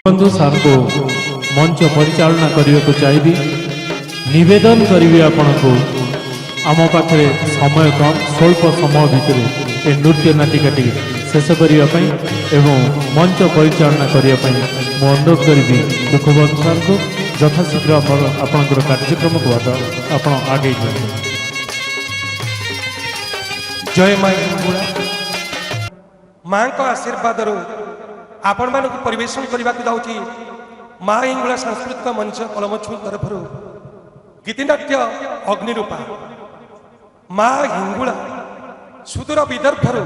बंधु सार को मंच परिचालना करने को चाहिए निवेदन करी आपण को आम पाखे समय कम स्वल्प समय भितर ए नृत्य नाटिकाटी शेष करने एवं मंच परिचालना करने मु अनुरोध करी दुखबंधु सार को यथाशीघ्र आपणकर कार्यक्रम को आप आगे जय माँ हिंगुला माँ को आशीर्वाद आपण मान परिवेशन करने को जाऊँगी माँ हिंगुला सांस्कृतिक मंच कलमछुल तरफ गीतिनाट्य अग्निरूपा माँ हिंगुला सुदूर विदर्भर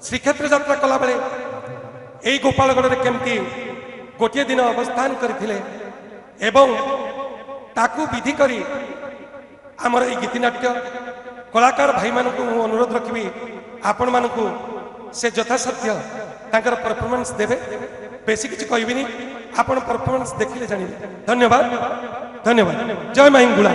श्रीक्षेत्र यात्रा कला बेले यही गोपालगढ़ केमती गोटे दिन अवस्थान करथिले एवं ताकू विधि करी आमर ये गीतिनाट्य कलाकार भाई मानक अनुरोध रखी आपण मानक से यथासाध्य तांकर परफॉर्मेंस देवे बेसी किसी कहबिनी आपण परफॉर्मेंस देखिले जानिबे। धन्यवाद धन्यवाद। जय मां हिंगुला।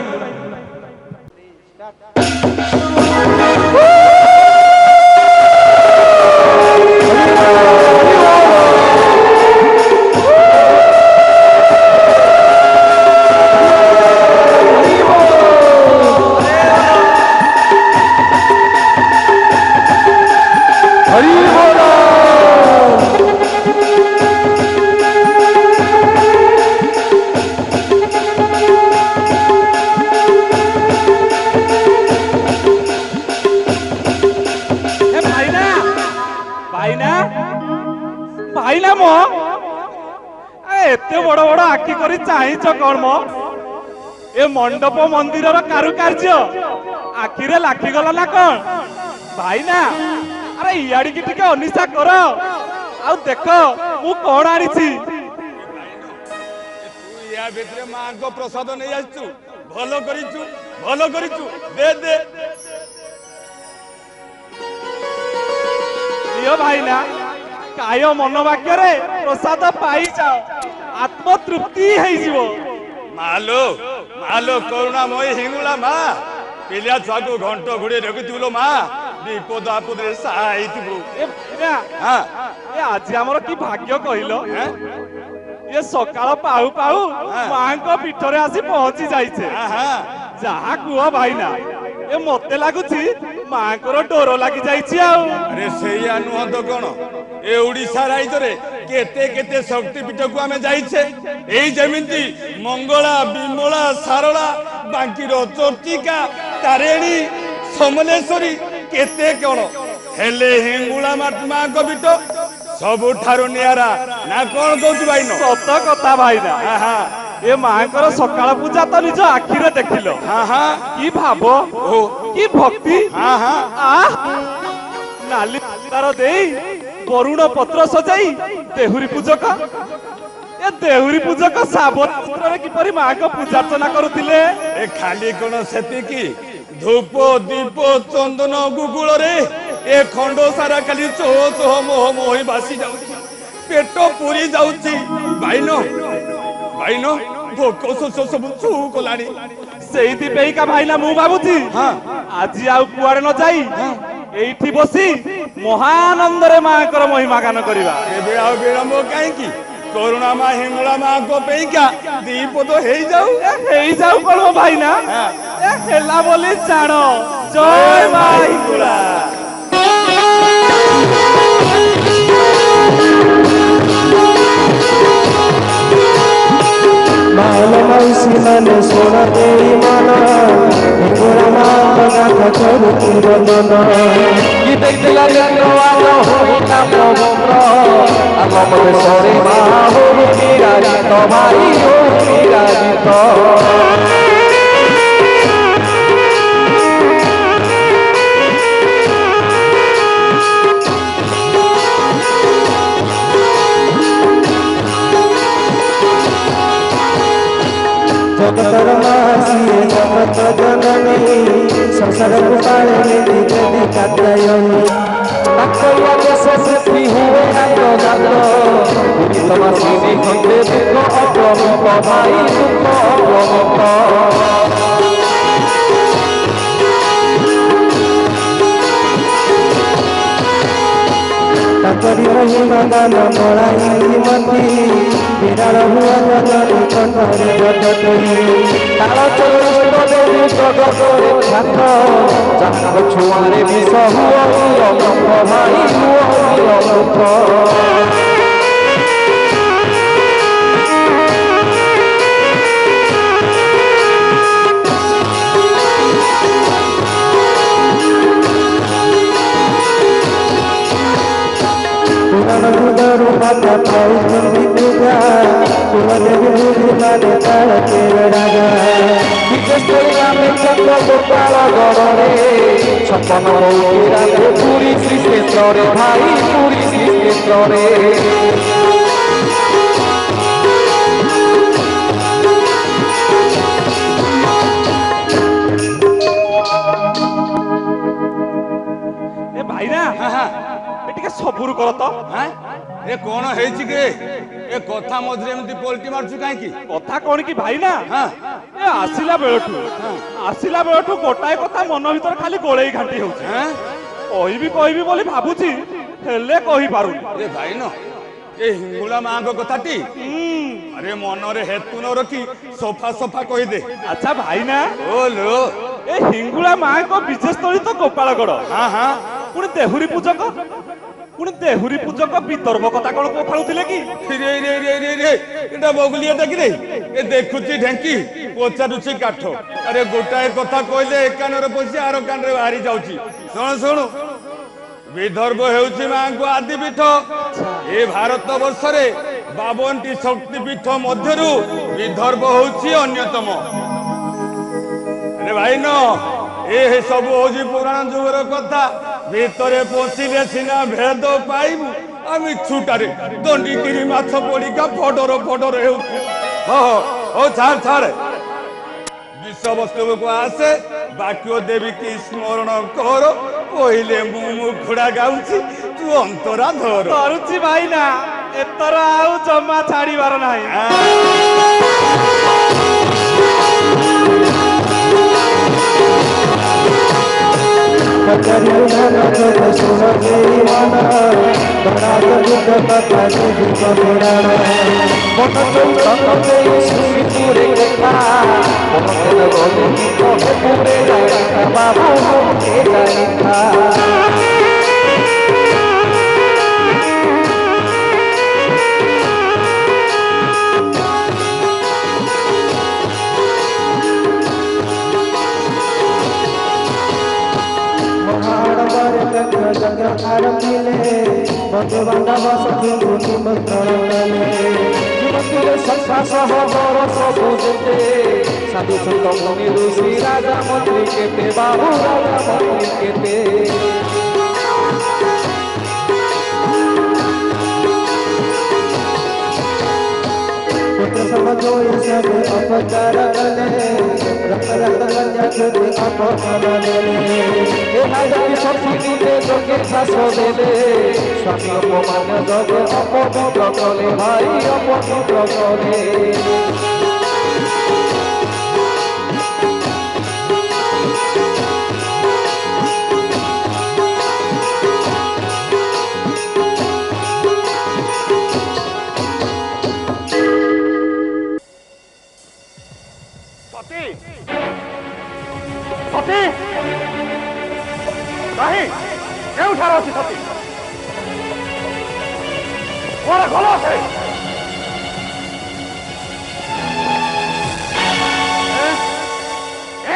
एते बड़ बड़ आखि करी चाहिच कौन मो ए मंडप मंदिर कारुकार्य आखिरे लाखी गला ना कौन भाई ना अरे इयाड़ी की टिके अनिशा कर आ देख मु कौन आनी छी तू या भितरे मां को प्रसाद नहीं आछू भलो करिचू दे दे लियो भाई ना काय मनोवाक्य रे प्रसाद पाई जाओ आत्म तृप्ति है जीवो मालो करुणामयी हिंगुला माँ पिलिया छुआ को घंटो घुड़े रखिथिलो माँ विपद आपद रे सहाय थिबो हां ए आज हमर की भाग्य कहिलो ये सकाळ पाऊ पाऊ मां को पीठरे आसी पहुंची जाइछे जहा कुओ भाई ना ए मते लागुची मां को डोर लागि जाइछि आ अरे सेया नुह तो कोन ए ओडिसा राज्य रे केते केते शक्ति पीठ को आमे जाइछे एई जेमिति मंगला बिमला सारला बांकीरो चर्चिका तारेणी समलेश्वरी केते कोन हेले हिंगुला मां को पीठ सबु ठारो नियारा ना कोन कहू भाई न सत कथा भाई ना ए मांकर सकाळ पूजा तो निज आखि रे देखिलो की भाव की भक्ति नाली तार देई वरुण पत्र सजाई देहुरी पूजक ए देहुरी पूजक साबत पत्र रे किपरि मां को पूजा अर्चना करुतिले ए खाली कोन सेति की धूप दीप चंदन गुगुल रे ए खंडो सारा खाली चो चो मोह मोहि बासी जाउची पेट पूरी जाउची भाईनो भोक सब छू कोलानी सेइति पेई का भाईना मु बाबूजी आज आउ कुआड़े न जाई एठी बसी महानंद रे मां कर महिमा गान करिवा एबे आ विलंब काहे की करुणा मां हिंगुला मां को पेइका दीप तो हेई जाऊ कोन भाईना ए हेला बोली जानो जय मां हिंगुला। मालो मौसी मन सोना तेरी माना हिंगुला मां का करू किरमन की देखला गंगवालो होता पवित्र आगम में सोरे मां हो विराजित भाई हो विराजित जगतर मासी जगत जननी संसार गोपालिनी देवी कात्यायनी भक्तया देश पृथ्वी हुए आतो जातो तमासिनी खंडे दुख अप्रमित भाई दुख अप्रमित ताकरी महिमा गान मराई मती বিরাট হুয়া জগতে কঠোরে জগতে তার চরিষ্ট দেবী জগতের খ্যাত যাহার ছুয়ারে বিষ হুয় অমৃত ভাই হুয় অমৃত মাতা পাই চন্দি পূজা দেবী বুঝি মানে তারকে রাগা বিশেষ করে আমি চন্দ্র গোপাল গড়ে ছপন রাধে পুরী শ্রীক্ষেত্রে ভাই পুরী শ্রীক্ষেত্রে ଏ ଭାଇନା ଏ ଟିକେ ସବୁରୁ କର ତ ଏ କଣ ହେଇଛି କି ଏ କଥା ମଝିରେ ଏମିତି ପଲଟି ମାରୁଛୁ କାହିଁକି କଥା କଣ କି ଭାଇନା ହଁ ଏ ଆସିଲା ବେଳଠୁ ଗୋଟାଏ କଥା ମନ ଭିତରେ ଖାଲି ଗୋଳେଇ ଘାଣ୍ଟି ହଉଛି କହିବି ବୋଲି ଭାବୁଛି ହେଲେ କହିପାରୁନି ଏ ଭାଇ ନ ଏ ହିଙ୍ଗୁଳା ମାଙ୍କ କଥାଟି ଆରେ ମନରେ ହେତୁ ନ ରଖି ସଫା ସଫା କହିଦେ ଆଚ୍ଛା ଭାଇନା ଓ ଲୋ ଏ ହିଙ୍ଗୁଳା ମାଙ୍କ ବିଜେସ୍ଥଳୀ ତ ଗୋପାଳଗଡ଼ ପୁଣି ଦେହୁରୀ ପୂଜକ ବିଦର୍ଭ କଥା କଣ କୋଖାଳୁଥିଲେ କି ଏଟା ବଗୁଲିଆ ଦେଖିଦେ ଏ ଦେଖୁଛି ଢେଙ୍କି ପଚାରୁଛି କାଠ ଆରେ ଗୋଟାଏ କଥା କହିଲେ ଏ କାନରେ ପଶି ଆର କାନରେ ବାହାରି ଯାଉଛି ଶୁଣୁ ବିଦର୍ଭ ହେଉଛି ମାଙ୍କ ଆଦି ପୀଠ ଏ ଭାରତ ବର୍ଷରେ 52ଟି ଶକ୍ତି ପୀଠ ମଧ୍ୟରୁ ବିଦର୍ଭ ହେଉଛି ଅନ୍ୟତମ ଆରେ ଭାଇନ ଏ ସବୁ ହଉଛି ପୁରାଣ ଯୁଗର କଥା ଭିତରେ ପଶିଲେ ସିନା ଭେଦ ପାଇବୁ ଆମେ ଛୁଟାରେ ଦଣ୍ଡିକିରି ମାଛ ପଡିକା ଫଡର ହେଉଛି ହଉ ଛାଡ ବିଷବସ୍ତୁକୁ ଆସେ ବାକ୍ୟ ଦେବୀ କି ସ୍ମରଣ କର କହିଲେ ମୁଁ ମୁଖୁଡା ଗାଉଛି ତୁ ଅନ୍ତରା ଧର କରୁଛି ଭାଇନା ଏଥର ଆଉ ଜମା ଛାଡିବାର ନାହିଁ कचरी सुन मन बड़ा दुख कथा दुख पुराण मन चौथे सुरे कथा मन गले पूरे बाबू जाता बंधु बांधव सखी निमंत्रण कले संसार सह बरस बुझते साधु संत मुनि ऋषि राजा मंत्री केते बाबू राजा मंत्री केते पुत्र समझो सब अपकार कले रक्त गंजा खेते अपकार ले राजा की शक्ति दीते जोगे शासो देले स्वामी अपमान जोगे अपवित्र कले भाई अपवित्र कले ସତୀ ନାହିଁ କେଉଁଠାରେ ଅଛି ସତୀ କୁଆଡ଼େ ଗଲ ସେ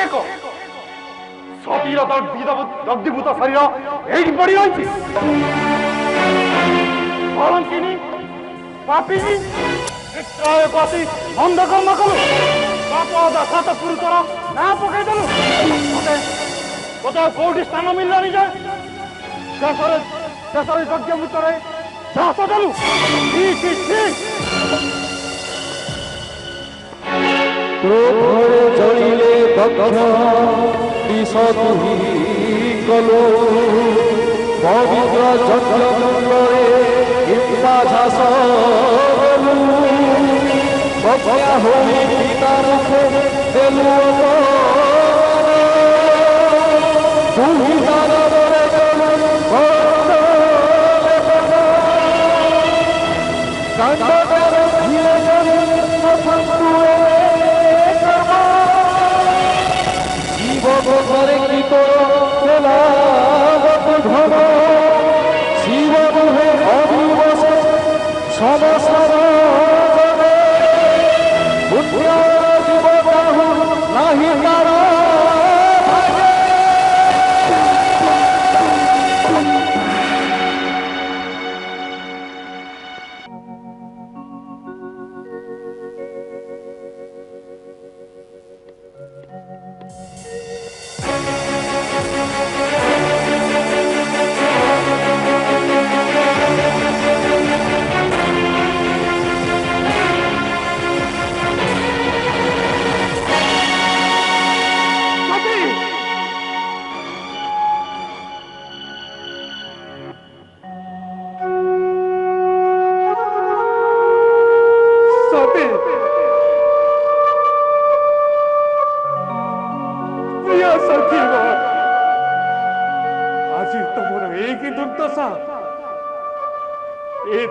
ଏକ ସତୀର ଦଗ୍ଧୀଭୂତ ଶରୀର ଏଇଠି ପଡ଼ି ରହିଛି କଳଙ୍କିନୀ ପାପିନୀ ଅତି ଅନ୍ଧକର୍ମ କଲୁ ବାପ ଦଶାତ ପୁରୁଷର ନା ପକାଇଦେଲୁ କୋଉଠି ସ୍ଥାନ ମିଳିଲାନି ଯେ ଶେଷରେ ଯଜ୍ଞମୂତରେ ଚାଷ ଦେଲୁ କ୍ରୋଧରେ ଜଳିଲେ ଦଗ୍ଧ ବିଷ ତୁହି କଲୁ ପବିତ୍ର ଯଜ୍ଞମୂଳରେ ହିଂସା ଝାସ ବକ୍ଷା ହୋଇ ପିତା ରୂପେ ଦେଲୁ କାଣ୍ଡ জীবনে কি তোর ধন শিব মুহে অভিবস সমসর জীব কাহু নাহি তার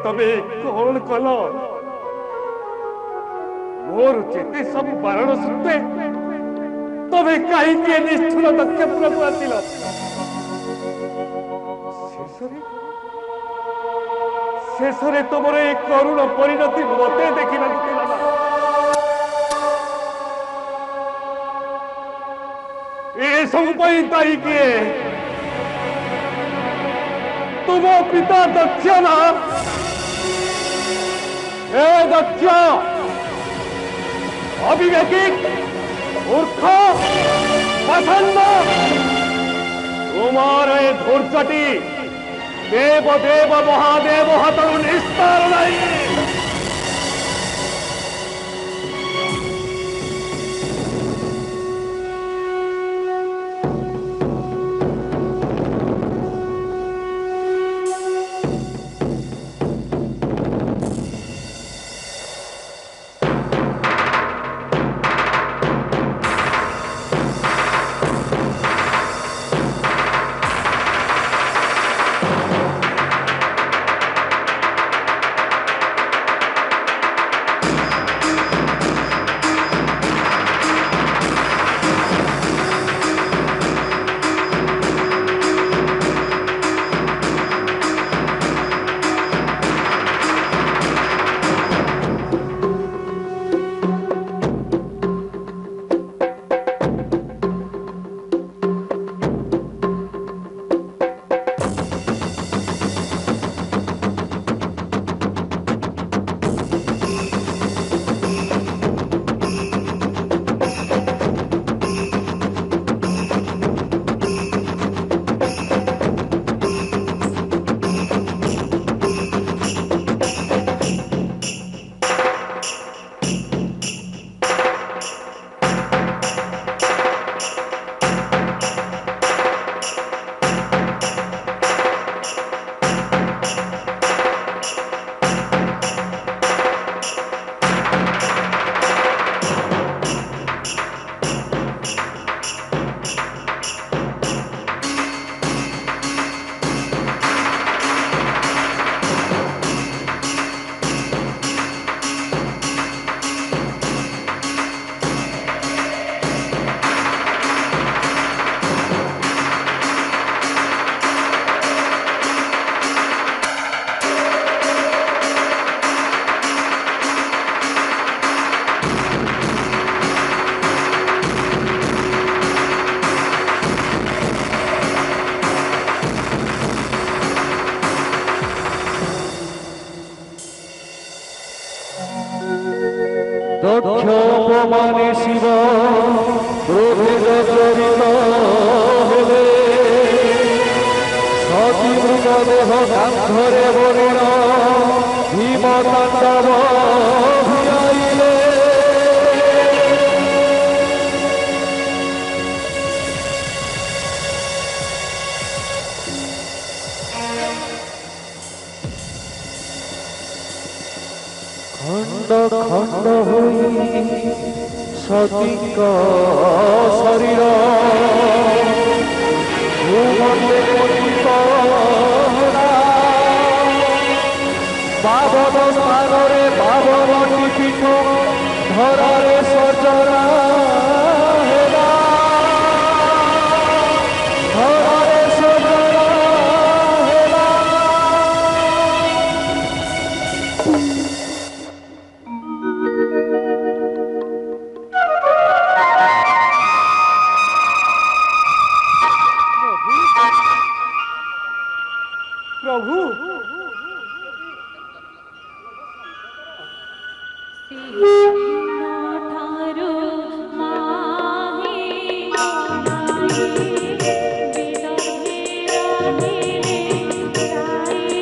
तबे कौन कल मोर जेते सब बारण सत्वे तबे कहीं निष्ठुर दक्षपुर को आसिल शेषरे तुमर ए करुण परिणति मते देखा ए सब दायी किए तुम पिता दक्ष ना हे दक्ष अविवेकी मूर्ख पसंद तुम्हारे धूर्चटी देव देव महादेव हाथों निस्तार नहीं দক্ষ অপমানে শিব ক্রোধে জর্জরিত হেলে সতী মৃতদেহ কান্ধরে বরিণ ভীম তাণ্ডব ভিড়াইলে খণ্ড খণ্ড হই সতীক শরীর ভূমণ্ডে পতিত পাবন স্থানরে পাবনটি পীঠ ଘରରେ ସଜନା ହେବା ଘରରେ ସଜନା ହେବା ପ୍ରଭୁ ଠାରୁ ମାହି ଗଲାଏ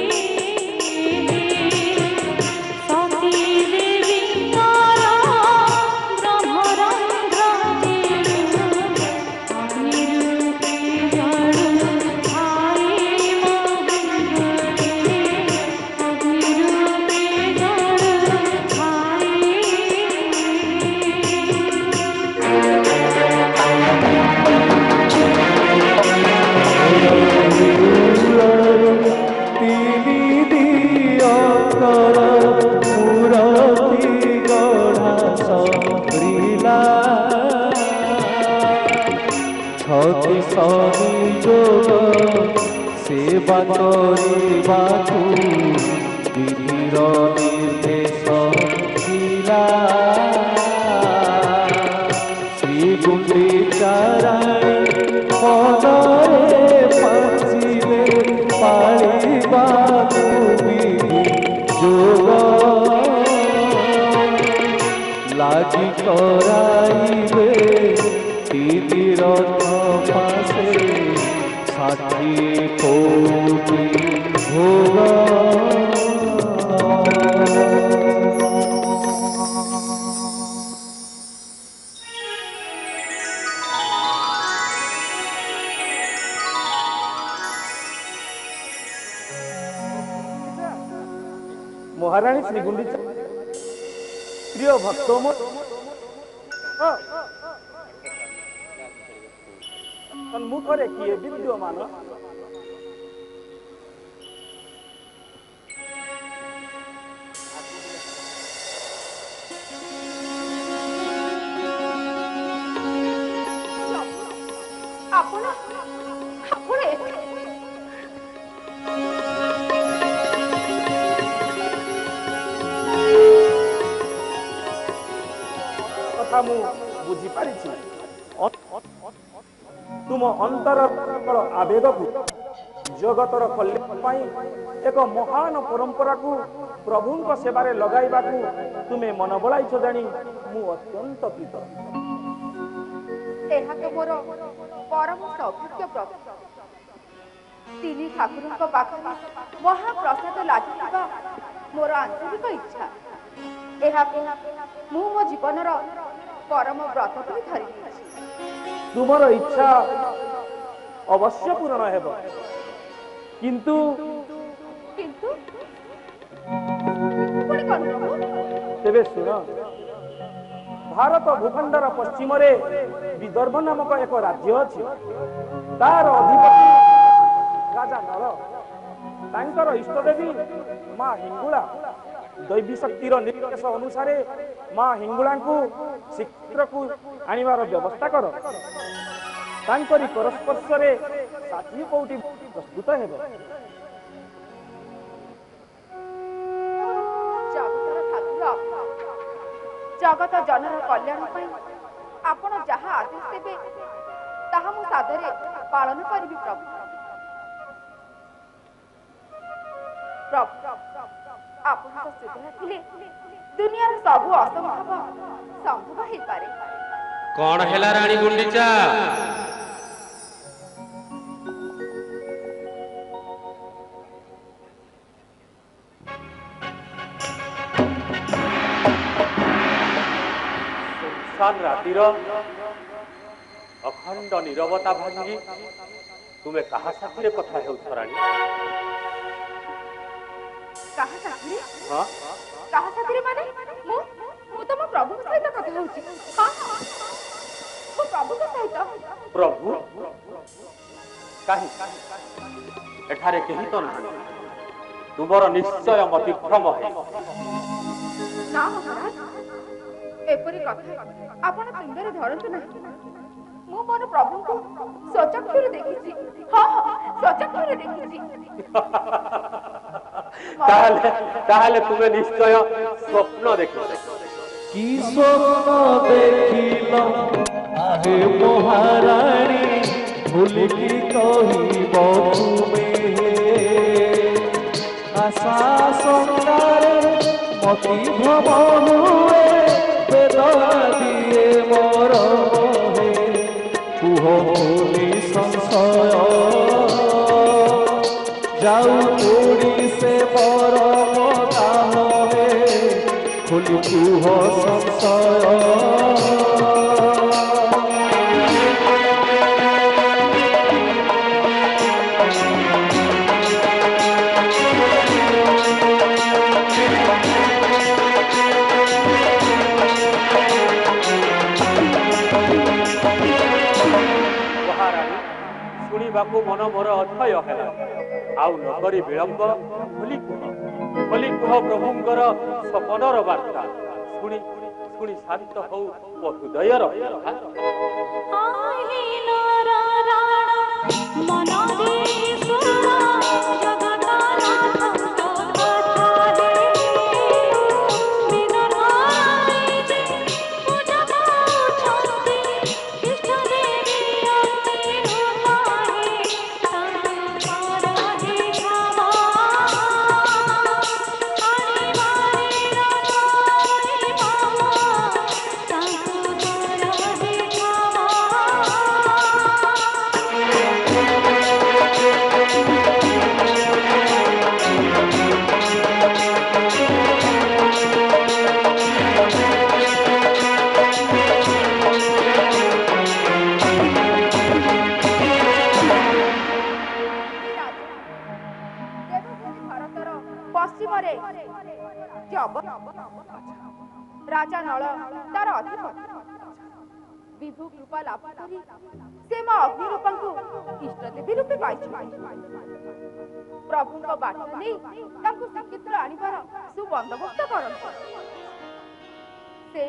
ସତୀ ଦେବୀଙ୍କର ବ୍ରହ୍ମରନ୍ଧ୍ର ଅଗ୍ନିରୂପେ ଜଳୁ ଥାଏ ଅଗ୍ନିରୂପେ ଜଳୁ ଥାଏ ତିନି ଦିଅଙ୍କର ମୂରତି ଗଢ଼ା ସରିଲା ଛତି ସଂଯୋଗ ସେବା କରିବାକୁ ବିଧିର ନିର୍ଦ୍ଦେଶ ଥିଲା ଶ୍ରୀ ଗୁଣ୍ଡିଚାରାଣୀ ମନରେ ପାଞ୍ଚିଲେ ପାଳିବାକୁ ବିଧି ଯୋଗ ଲାଗି କରାଇବେ ତିନି ରଥ ପାଶେ 60 କୋଟି ଭୋଗ ମହାରାଣୀ ଶ୍ରୀ ଗୁଣ୍ଡିଚା ପ୍ରିୟ ଭକ୍ତ ସମ୍ମୁଖରେ କିଏ ବିଦ୍ୟମାନ ଆପଣ ଆପଣ ଏଠି କଥା ମୁଁ ବୁଝିପାରିଛି ତୁମ ଅନ୍ତରର ଆବେଗକୁ ଜଗତର କଲ୍ୟାଣ ପାଇଁ ଏକ ମହାନ ପରମ୍ପରାକୁ ପ୍ରଭୁଙ୍କ ସେବାରେ ଲଗାଇବାକୁ ତୁମେ ମନ ବଳାଇଛ ଜାଣି ମୁଁ ଅତ୍ୟନ୍ତ କୃତଜ୍ଞ। ଏହା ତ ମୋର ପରମ ସୌଭାଗ୍ୟ ପ୍ରଭୁ। ତିନି ଠାକୁରଙ୍କ ପାଖରେ ମହାପ୍ରସାଦ ଲାଗିଥିବା ମୋର ଆନ୍ତରିକ ଇଚ୍ଛା। ଏହାକୁ ମୁଁ ମୋ ଜୀବନର ପରମ ବ୍ରତ କରି ଧରି ନେଇଛି। ତୁମର ଇଚ୍ଛା ଅବଶ୍ୟ ପୂରଣ ହେବ, କିନ୍ତୁ କିନ୍ତୁ ପୁଣି କଣ ପ୍ରଭୁ? ତେବେ ଶୁଣ, ଭାରତ ଭୂଖଣ୍ଡର ପଶ୍ଚିମରେ ବିଦର୍ଭ ନାମକ ଏକ ରାଜ୍ୟ ଅଛି। ତାର ଅଧିପତି ରାଜା ନଳ, ତାଙ୍କର ଇଷ୍ଟଦେବୀ ମା ହିଙ୍ଗୁଳା। ଦୈବୀ ଶକ୍ତିର ନିର୍ଦ୍ଦେଶ ଅନୁସାରେ ମା ହିଙ୍ଗୁଳାଙ୍କୁ ଶ୍ରୀକ୍ଷେତ୍ରକୁ ଆଣିବାର ବ୍ୟବସ୍ଥା କର। ତାଙ୍କରି ପରସ୍ପର୍ଶରେ 60 କୋଟି ପ୍ରସ୍ତୁତ ହେବ। ଜଗତର ଠାକୁର, ଜଗତ ଜନର କଲ୍ୟାଣ ପାଇଁ ଆପଣ ଯାହା ଆଦେଶ ଦେବେ ତାହା ମୁଁ ସାଦରେ ପାଳନ କରିବି ପ୍ରଭୁ। ପ୍ରଭୁ ଆପଣଙ୍କ ସୁବିଧା ଥିଲେ ଦୁନିଆର ସବୁ ଅସମ୍ଭବ ସମ୍ଭବ ହେଇପାରେ। କଣ ହେଲା ରାଣୀ ଗୁଣ୍ଡିଚା? ରାତିର ଅଖଣ୍ଡ ନିରବତା ଭାଙ୍ଗି ତୁମେ କାହା ସାଥିରେ କଥା ହେଉଛ ରାଣୀ? କାହା ସାଥିରେ? ହଁ, କାହା ସାଥିରେ ମାନେ? ମୁଁ ତ ମୋ ପ୍ରଭୁଙ୍କ ସହିତ କଥା ହେଉଛି। ହଁ, ମୋ ପ୍ରଭୁଙ୍କ ସହିତ। ପ୍ରଭୁ? କାହିଁ ଏଠାରେ କେହି ତ ନାହାନ୍ତି। ତୁମର ନିଶ୍ଚୟ ମତିଭ୍ରମ ହେଇ। ନା ମହାରାଜ, ଏପରି କଥା ଆପଣ ତୁଣ୍ଡରେ ଧରନ୍ତୁ ନାହିଁ। ମୁଁ ମୋର ପ୍ରଭୁଙ୍କୁ ସ୍ୱଚକ୍ଷୁରେ ଦେଖିଛି। ହଁ ସ୍ୱଚକ୍ଷୁରେ ଦେଖିଛି। ତାହେଲେ ତୁମେ ନିଶ୍ଚୟ ସ୍ୱପ୍ନ ଦେଖିଛ। কি স্বপ্ন দেখিল হে মহারানী ভুলিকি কহিব তুমি আশা সংসারে মতি ভ্রম হুয়ে বেদনা দিয়ে মর হে কুহ ভুলি সংশয় যাও উড়ি সে মরম দাহ হে খুলি কুহ সংশয় ମହାରାଣୀ ଶୁଣିବାକୁ ମନ ମୋର ଅଥୟ ହେଲା। ଆଉ ନକରି ବିଳମ୍ବ ଖୋଲି କୁହ ପ୍ରଭୁଙ୍କର ସପନର ବାର୍ତ୍ତା। ଶୁଣି ଶୁଣି ଶାନ୍ତ ହଉ ମୋ ହୃଦୟର ପଶ୍ଚିମରେ ରାଜା ନଳ ତାର ଅଧିପତି। ବିଭୁ କୃପା ଲାଭ କରି ସେ ମା ଅଗ୍ନିରୂପାଙ୍କୁ ଇଷ୍ଟଦେବୀ ରୂପେ ପାଇଛନ୍ତି। ପ୍ରଭୁଙ୍କ ବାଟ ନେଇ ତାଙ୍କୁ ଶ୍ରୀକ୍ଷେତ୍ର ଆଣିବାର ସୁବନ୍ଦୋବସ୍ତ କରନ୍ତି। ସେ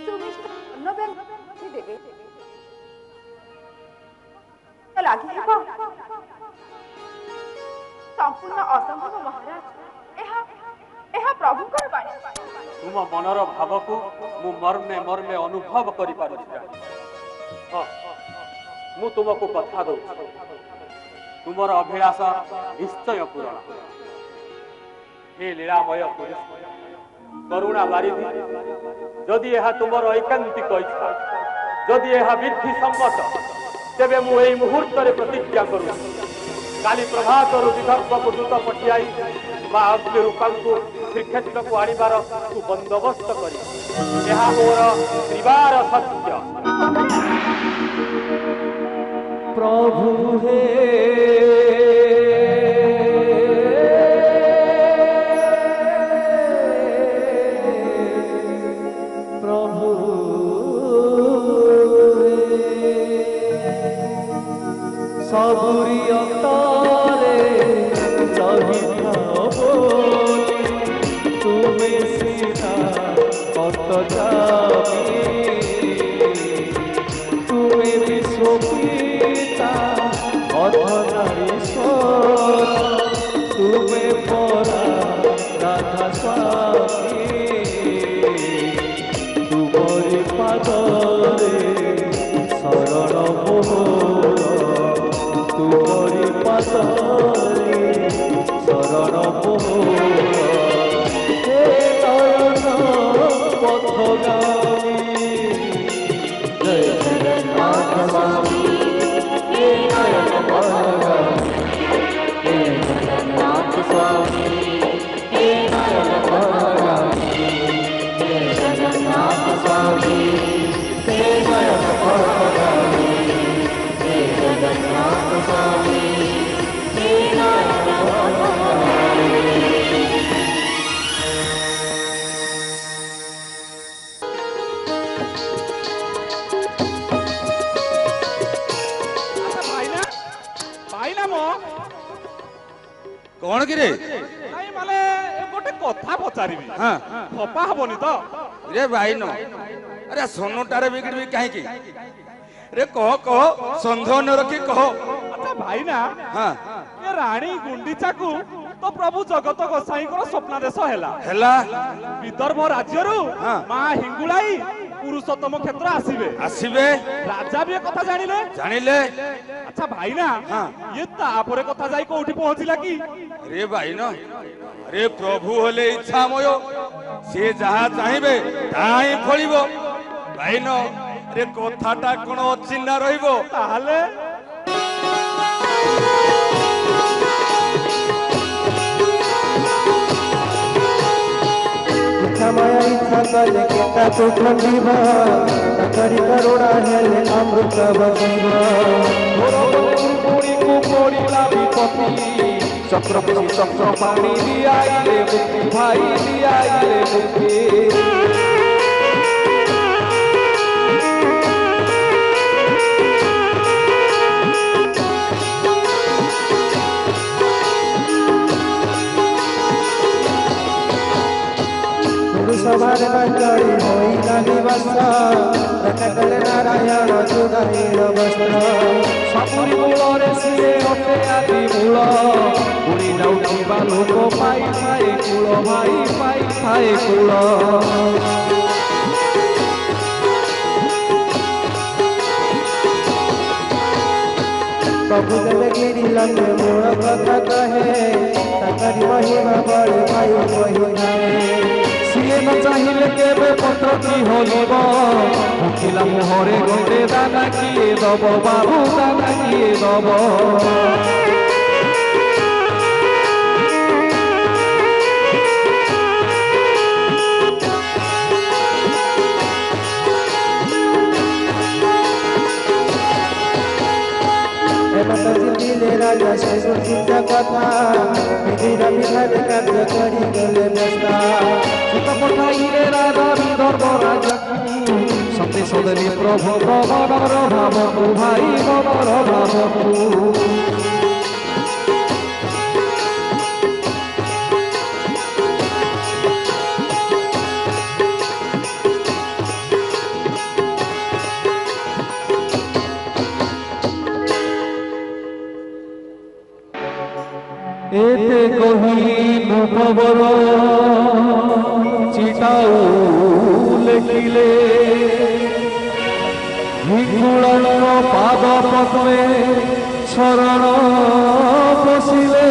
ସୁମିଷ୍ଟ ଅନ୍ନ ଦେବେ ଲାଗିଯିବ ସମ୍ପୂର୍ଣ୍ଣ ଅସମ୍ଭବ ମହାରାଜ। ଏହା ପ୍ରଭୁଙ୍କର ବାଣୀ। ତୁମ ମନର ଭାବକୁ ମୁଁ ମର୍ମେ ମର୍ମେ ଅନୁଭବ କରିପାରୁଛି। ହଁ ମୁଁ ତୁମକୁ କଥା ଦଉଛି, ତୁମର ଅଭିଳାଷ ନିଶ୍ଚୟ ପୂରଣ। ହେ ଲୀଳାମୟ କରୁଣା ବାରିଧି, ଯଦି ଏହା ତୁମର ଐକାନ୍ତିକ ଇଚ୍ଛା, ଯଦି ଏହା ବିଧି ସମ୍ମତ, ତେବେ ମୁଁ ଏହି ମୁହୂର୍ତ୍ତରେ ପ୍ରତିଜ୍ଞା କରୁଛି କାଲି ପ୍ରଭାତରୁ ବିଦର୍ଭକୁ ଦୂତ ପଠିଆଇ ମା ଅଗ୍ନିରୂପାଙ୍କୁ ଶ୍ରୀକ୍ଷେତ୍ରକୁ ଆଣିବାର ସୁବନ୍ଦୋବସ୍ତ କରି। ଏହା ମୋର ତ୍ରିବାର ସତ୍ୟ। প্রভু হে প্রভু সবুরি অন্তরে রহিথাও বলি তুমি সিনা কত যাবি তুমি বিশ্বপিতা অধনারীশ্বর তুমি পরা রাধা স্বামী তুমরি পাদরে শরণ মোর তুমরি পাদরে শরণ মোর হে নয়ন পথগামী জয় জগন্নাথ স্বামী হে নয়ন পথগামী হে জগন্নাথ স্বামী হে নয়ন পথগামী হে জগন্নাথ স্বামী হে নয়ন পথগামী হে জগন্নাথ স্বামী হে নয়ন পথগামী। କଣ କିରେ? ନାଇଁ ମାନେ ଗୋଟେ କଥା ପଚାରିବି। ହଁ ଖପା ହବନି ତ? रे भाई नो अरे सोनटारे बिगड़बी कहीं की रे कह कह संदेह न रखी कह। अच्छा भाई ना हाँ ये रानी गुंडीचा को तो प्रभु जगत गोसाई को स्वप्नादेश हैला हेला विदर्भ राज्यरू हाँ। मां हिंगुलाई पुरुषोत्तम क्षेत्र आसीबे आसीबे राजा भी ये कथा जानिले जानिले। अच्छा भाई ना हाँ। ये तापरे कथा जाई कोठी पहुंचिला की अरे भाई न अरे प्रभु होले इच्छामय से जहा चाहिए ताही फलिबो भाई न अरे कथाटा कोन अचिन्ना रहिबो ताहले इच्छामय इच्छा कले केता तू खंडिबा करी करुणा हेले अमृत बगिबा पुरी को पड़िला विपत्ति चक्रवर्ती चक्र पाणी दियाइले मुक्ति भाई दियाइले मुक्ति सवार मंडली होइला निवासा रखले नारायण जुगाइल वस्त्र सपुरी मूलरे सिए अटे आदि मूल उड़ी जाउथिबा लोक पाई पाई कूल भाई पाई पाई कूल प्रभु देव गिरी लंगे मूल कथा कहे तकरी महिमा बड़े भाई कहिनाए सिए न चाहिए केबे पत्र की होलिब भुकिला मोहरे गंडे दाना किए दब बाबू दाना किए दब जिले राजा शेषुर चिंता कथा विधिरा विधान कार्य करी गले नेस्ता सुत पठाइले राजा विदर्भ राजा सत्य सदनी प्रभु प्रभर भावकु भाई मनर भावकु एते कही मुखबर चिताऊ लेखिले हिंगुळन पाद पद्मे शरण बसिले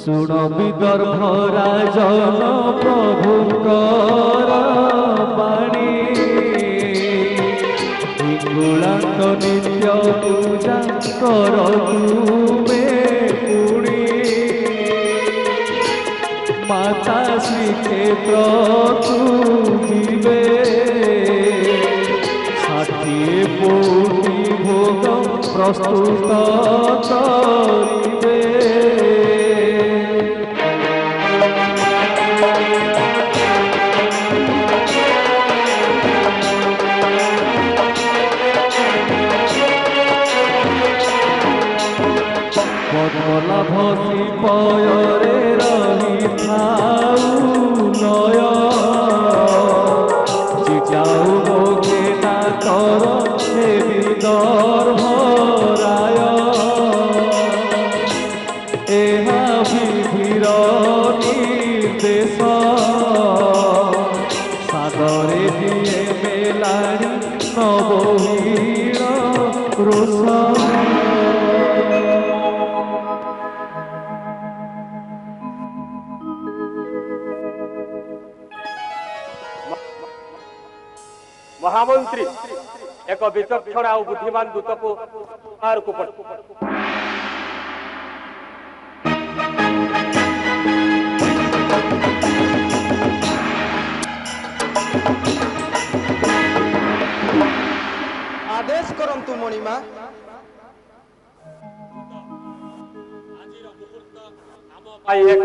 सुण विदर्भ राजन प्रभुकर बाणी हिंगुळांत नित्य पूजा कर तुमे पुणी माता श्रीक्षेत्र तू जीवे 60 कोटी भोग प्रस्तुत करिबे पद्मलाभसी पयरे रही थाऊ नय चिटाऊ मोगे नातर हे विदर्भराय एहा विधिर निर्देश सादरे दिए मेलाणी नबहीण रोष महामंत्री एक विचक्षण और बुद्धिमान दूत को बाहर को आदेश करंतु मणिमा एक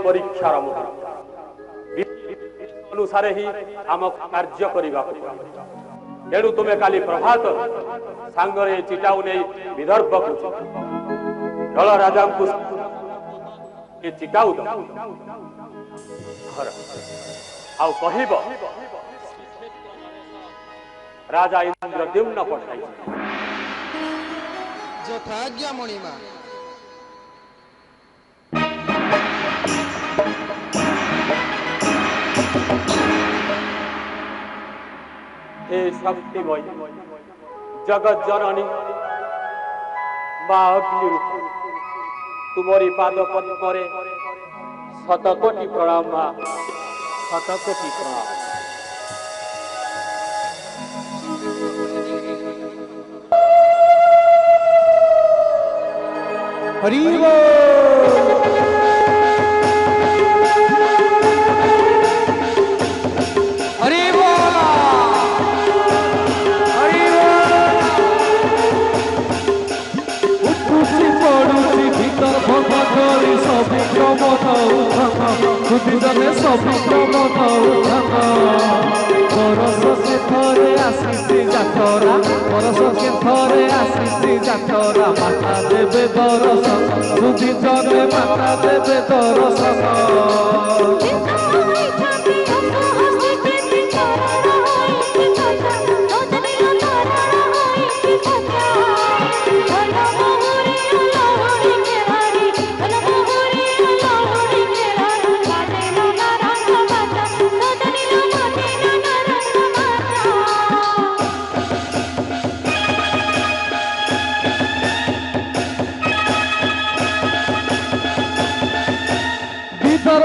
परीक्षार मुहूर्त अनुसार ही आम कार्य करने तेणु तुम्हें काली प्रभात सांगरे चिटाऊ नहीं विदर्भ को ଜଳ ରାଜାଙ୍କୁ କିଛି ଗାଉଦ ଘର ଆଉ କହିବ ରାଜା ଇନ୍ଦ୍ରଦ୍ୟୁମ୍ନ ପଠାଇଛି। ଯଥାଜ୍ଞା ମଣିମା। हे शक्तिमयी जगत जननी माँ अग्निरूप तुमरी पाद पद्मरे शतकोटि प्रणाम माँ, शतकोटि प्रणाम। हरि बरसके थरे आसीछि जातरा बरसके थरे आसीछि जातरा माता देवे दर्शन सुधी जने माता देवे दर्शन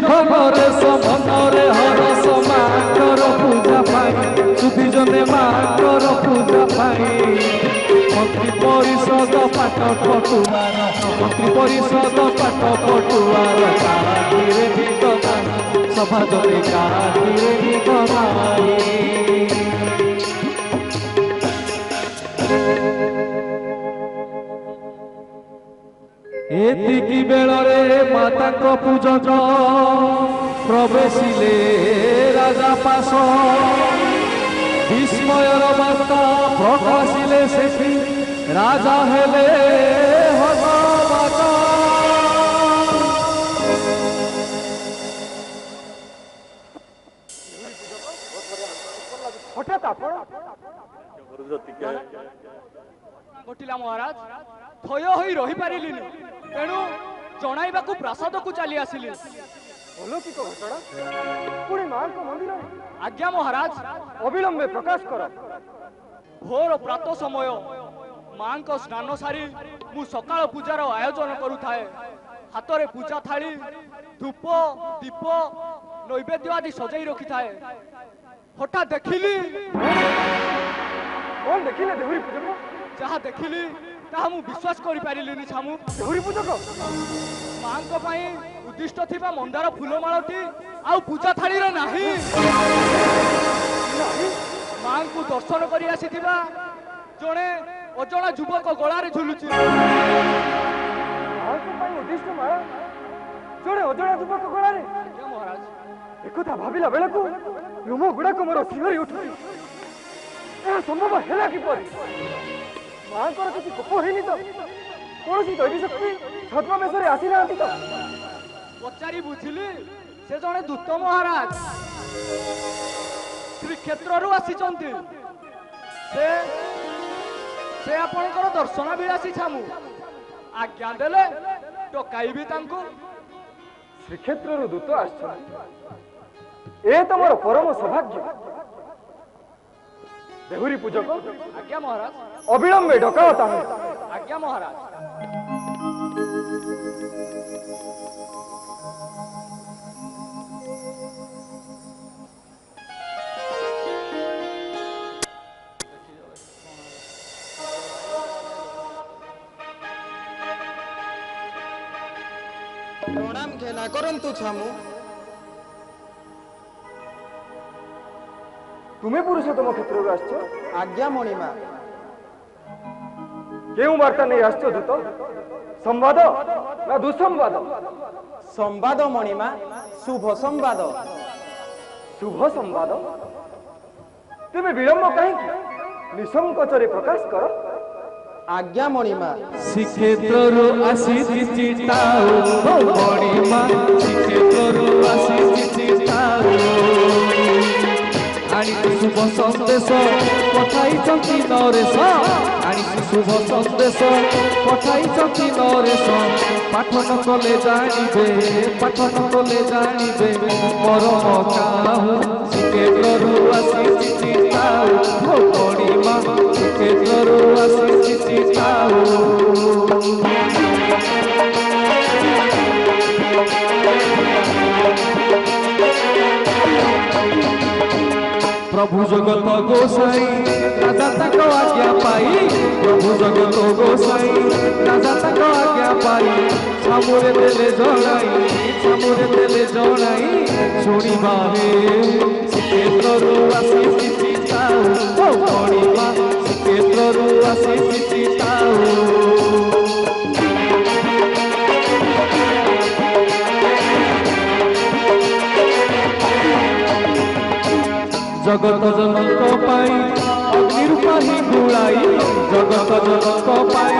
भगरे समनरे हरस माकर पूजा पाई सुधी जने माकर पूजा पाई मंत्री परिषद पाठ पटुआर मंत्री परिषद पाठ पटुआर कारागिरे गीत गाई सभा जने कारागिरे गीत गाई एतिकी बेलरे माताक पूजक प्रवेशिले राजा पास विस्मयर बार्ता प्रकाशिले सेठी राजा हेले हनुमान हठात आपण घटिला महाराज थय होई रही पारिलिनी तेणु जणाइबाकू प्रासाद को चली आसिली। अलौकिक घटना पुणी मां को मंदिर आज्ञा महाराज अविलंबे प्रकाश कर। भोर प्रातः समय मां को स्नान सारी मु सकाळ पूजार आयोजन करुथाए हाथ में पूजा थाली धूप दीप नैवेद्य आदि सजाई रखी थाए हठात देखिली कौन देखिले देहुरी पूजक जहाँ देखिली ताहा मु विश्वास करि पारिलिनी छामु देहुरी पूजक मां को पई उद्दिष्ट थिबा मंदार फूलमाळटी आ पूजा थाली रे नाही मां को दर्शन करि आसीथिबा जणे अजणा युवक गळा रे झुलुची मां को पई उद्दिष्ट माळा जणे अजणा युवक गळा रे के महाराज एकथा भाबिला बेला को रुम गुडा को मोर सिहरी उठै ए संभव हैला कि परि मां को किसी कोप हेनी तो कोनसी दैवी शक्ति छद्मवेश रे आसी नांती तो पचारी बुझिली से जणे दूत महाराज श्री क्षेत्र रु आसी चंती से आपनकर दर्शन विलासी छामु आज्ञा देले टकाइबी तांको श्री क्षेत्र रु दूत आछन ए तो मोर परम सौभाग्य देहुरी पूजक आज्ञा महाराज अविलंबे डकाओ ताहे आज्ञा महाराज प्रणाम खेला करंतु छामु तुम्हें पुरुषोत्तम क्षेत्र आसछ आज्ञा मणिमा केउ वार्ता नहीं आसछ दूत संवाद ना दुसंवाद संवाद मणिमा शुभ संवाद शुभ संवाद तेरे विलंब कहीं निसंकोचरे प्रकाश कर आज्ञा मणिमा ଶ୍ରୀକ୍ଷେତ୍ରରୁ ଆସିଛି ଚିଟାଉ ମଣିମା ଶ୍ରୀକ୍ଷେତ୍ରରୁ ଆସିଛି ଚିଟାଉ ଆଣିଛି ଶୁଭ ସନ୍ଦେଶ ପଠାଇଛନ୍ତି ନରେଶ ଆଣିଛି ଶୁଭ ସନ୍ଦେଶ ପଠାଇଛନ୍ତି ନରେଶ ପାଠ ନ କଲେ ଜାଣିବେ ପାଠ ନ କଲେ ଜାଣିବେ ପରମ କାହୁ ଶ୍ରୀକ୍ଷେତ୍ରରୁ ଆସିଛି ଚିଟାଉ ମଣିମା ଶ୍ରୀକ୍ଷେତ୍ରରୁ ଆସିଛି ଚିଟାଉ प्रभु जगत गोसाई राजा तक आज्ञा पाई प्रभु जगत गोसाई राजा तक आज्ञा पाई सामुरे देले जणाई शुणिबा हे श्रीक्षेत्रु आसी चिताऊ मणिमा श्रीक्षेत्रु आसी चिताऊ जगत जनक पाई अग्निरूपा ही गुलाई जगत जनक पाई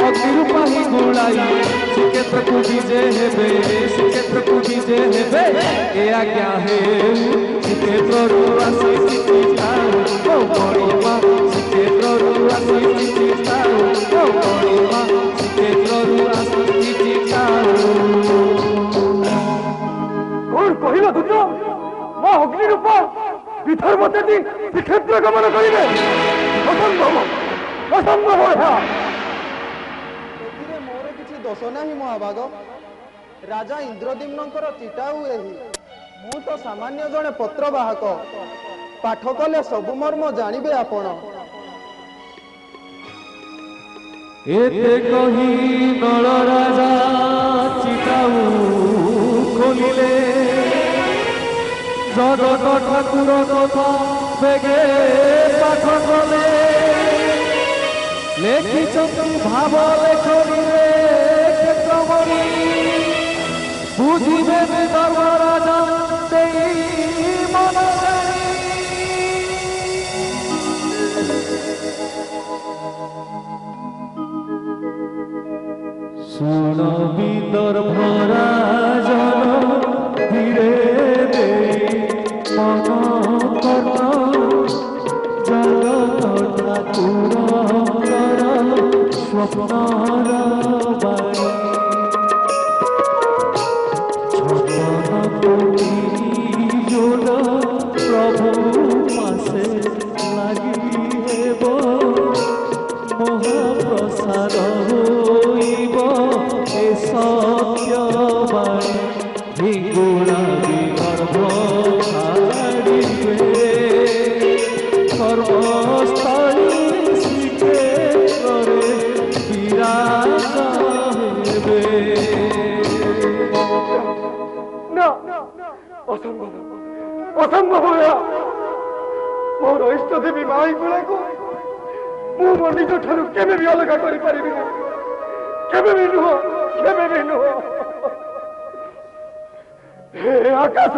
अग्निरूपा ही गुलाई श्रीक्षेत्र को विजय हेबे श्रीक्षेत्र को विजय हेबे ए आज्ञा हे श्रीक्षेत्रु आसी चिताऊ मणिमा श्रीक्षेत्रु आसी चिताऊ मणिमा श्रीक्षेत्रु आसी चिताऊ कौन कहिला दुर्गा मां अग्निरूपा विधर्म देती श्रीक्षेत्र गमन करिवे असंभव असंभव है एथिरे मोर किछि दोष नाही महाभाग राजा इंद्रद्युम्नकर चिटाऊ एही मु तो सामान्य जने पत्रवाहक पाठ कले सब मर्म जानिबे आपण एते कही नल राजा चिताऊ खोलिले जगत ठाकुर कथा बेगे पाठ कले लेखिछन्ति भाव लेखनीरे क्षेत्रमणि बुझिबे धर्म राजा देई मन जानी सुन विदर्भ राजन धीरे दे मन कर्ण जगत ठाकुर स्वप्नर बाणी छपन कोटी जोड़ प्रभु पासे लगी हेब महाप्रसाद होइब ए सत्य बाणी हिंगुणा विदर्भ छाड़िबे कर्मस्थली श्रीक्षेत्रे विराज हेबे ना असंभव असंभव है मोर इष्ट देवी माई गुला को मु मो निज ठारू केबे भी अलग करि परिबि केबे भी नुह हे आकाश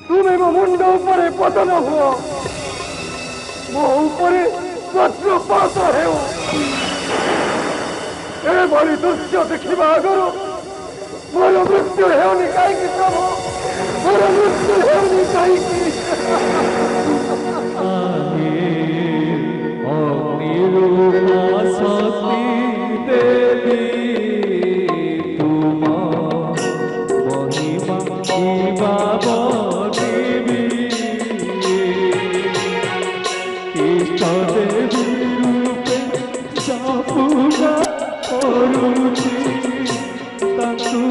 तुम्हें मो मुंड ऊपर पतन हुआ मो ऊपर वज्रपात हेउ ए भली दृश्य देखिबा आगरो मोर मृत्यु हेउनी काईकि प्रभु मोर मृत्यु हेउनी काईकि अग्निरूपा शक्ति देवी तुम महिमा देवी इष्ट देवी रूपे पूजा करुची ताकू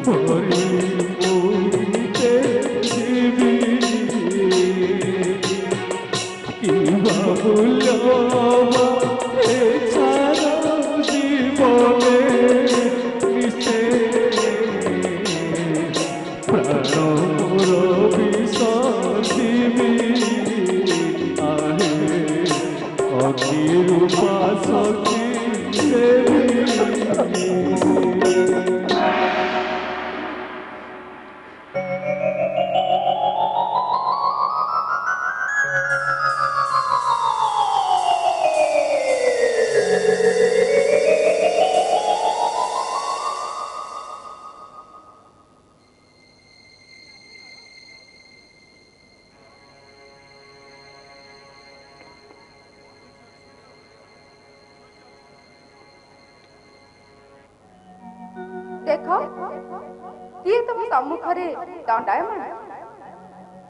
परी मोहिते जीवी किवा मूल्यवा ए सारा जीवने निशे प्राण मोर विसर्जिबी आहे अग्निरूपा शक्ति देवी देख किए तुम सम्मुखरे दंडायमान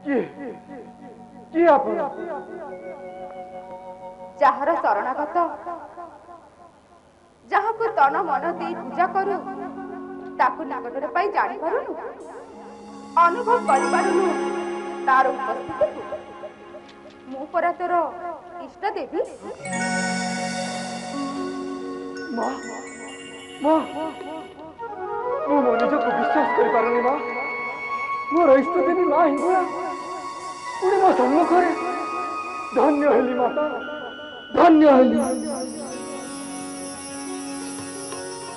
କିଏ ଆପଣ ଯାହାର ଶରଣାଗତ ଯାହାକୁ ତନ ମନ ଦେଇ ପୂଜା କରୁ ତାକୁ ନିକଟରେ ପାଇ ଜାଣିପାରୁନୁ ଅନୁଭବ କରିପାରୁନୁ ତାର ଉପସ୍ଥିତିକୁ ମୁଁ ପରା ତୋର ଇଷ୍ଟ ଦେବୀ ମା ମା ମୁଁ ମୋ ନିଜକୁ ବିଶ୍ୱାସ କରିପାରୁନି ମା ମୋର ଇଷ୍ଟ ଦେବୀ ମା ହିଙ୍ଗୁଳା ପୁଣି ମୋ ସମ୍ମୁଖରେ ଧନ୍ୟ ହେଲି ମାତା ଧନ୍ୟ ହେଲି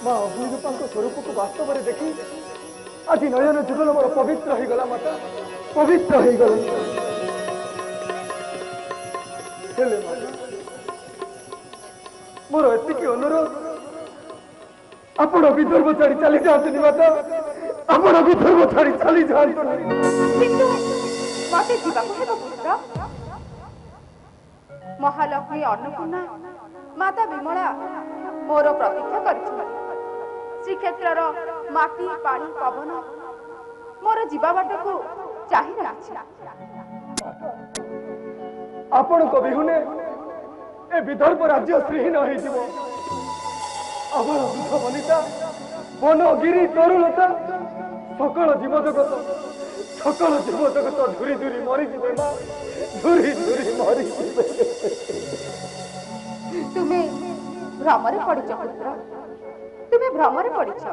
ମା ଅଗ୍ନିରୂପାଙ୍କ ସ୍ୱରୂପକୁ ବାସ୍ତବରେ ଦେଖି ଆଜି ନୟନ ଯୁଗଳ ମୋର ପବିତ୍ର ହେଇଗଲା ମାତା ପବିତ୍ର ହେଇଗଲା ହେଲେ ମାତା ମୋର ଏତିକି ଅନୁରୋଧ ଆପଣ ବିଦର୍ଭ ଛାଡ଼ି ଚାଲି ଯାଆନ୍ତୁନି ମାତା ଆପଣ ବିଦର୍ଭ ଛାଡ଼ି ଚାଲି ଯାଆନ୍ତୁନି କିନ୍ତୁ ମତେ ଯିବାକୁ ହେବ ପୁତ୍ର ମହାଲକ୍ଷ୍ମୀ ଅନ୍ନପୂର୍ଣ୍ଣା ମାତା ବିମଳା ମୋର ପ୍ରତୀକ୍ଷା କରିଛନ୍ତି ଶ୍ରୀକ୍ଷେତ୍ରର ମାଟି ପାଣି ପବନ ମୋର ଯିବା ବାଟକୁ ଚାହିଁ ରହିଛି ଆପଣଙ୍କ ବିହୁନେ ଏ ବିଦର୍ଭ ରାଜ୍ୟ ଶ୍ରୀହୀନ ହେଇଯିବ ଆମର ବୃଦ୍ଧ ବନିତା ବନ ଗିରି ତରୁଲତା সকল জীবজগত ধুরি ধুরি মরিଯିବେ মা ধুরি ধুরি মরিଯିବେ ତୁମେ ଭ୍ରମରେ ପଡ଼ିଛ ପୁତ୍ର ତୁମେ ଭ୍ରମରେ ପଡ଼ିଛ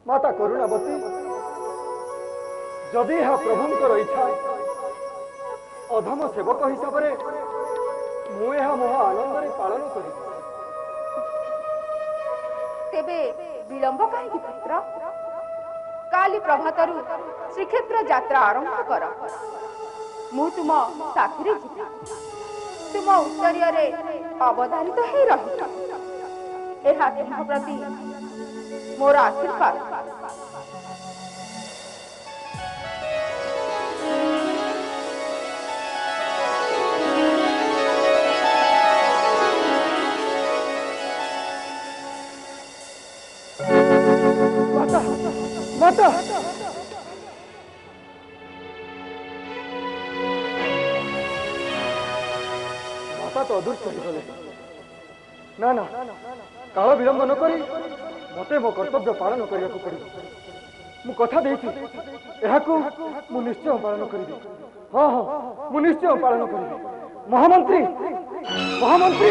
माता करुणावती जदि यह प्रभुंकर इच्छा अधम सेवक हिसाब से मुझे महा आनंद पालन करी तेबे विलंब कहीं पुत्र काली प्रभातरु श्रीक्षेत्र यात्रा आरंभ कर मु तुम साथी जीवी तुम उत्तरीय अवधारित हो रही प्रति मोर आशीर्वाद माता माता माता तो अदृश्य गले ना ना काल विलंब न करी मते मो कर्तव्य पालन करने को पड़े मु कथा देती मु निश्चय पालन करी हाँ हाँ मु निश्चय पालन करी महामंत्री महामंत्री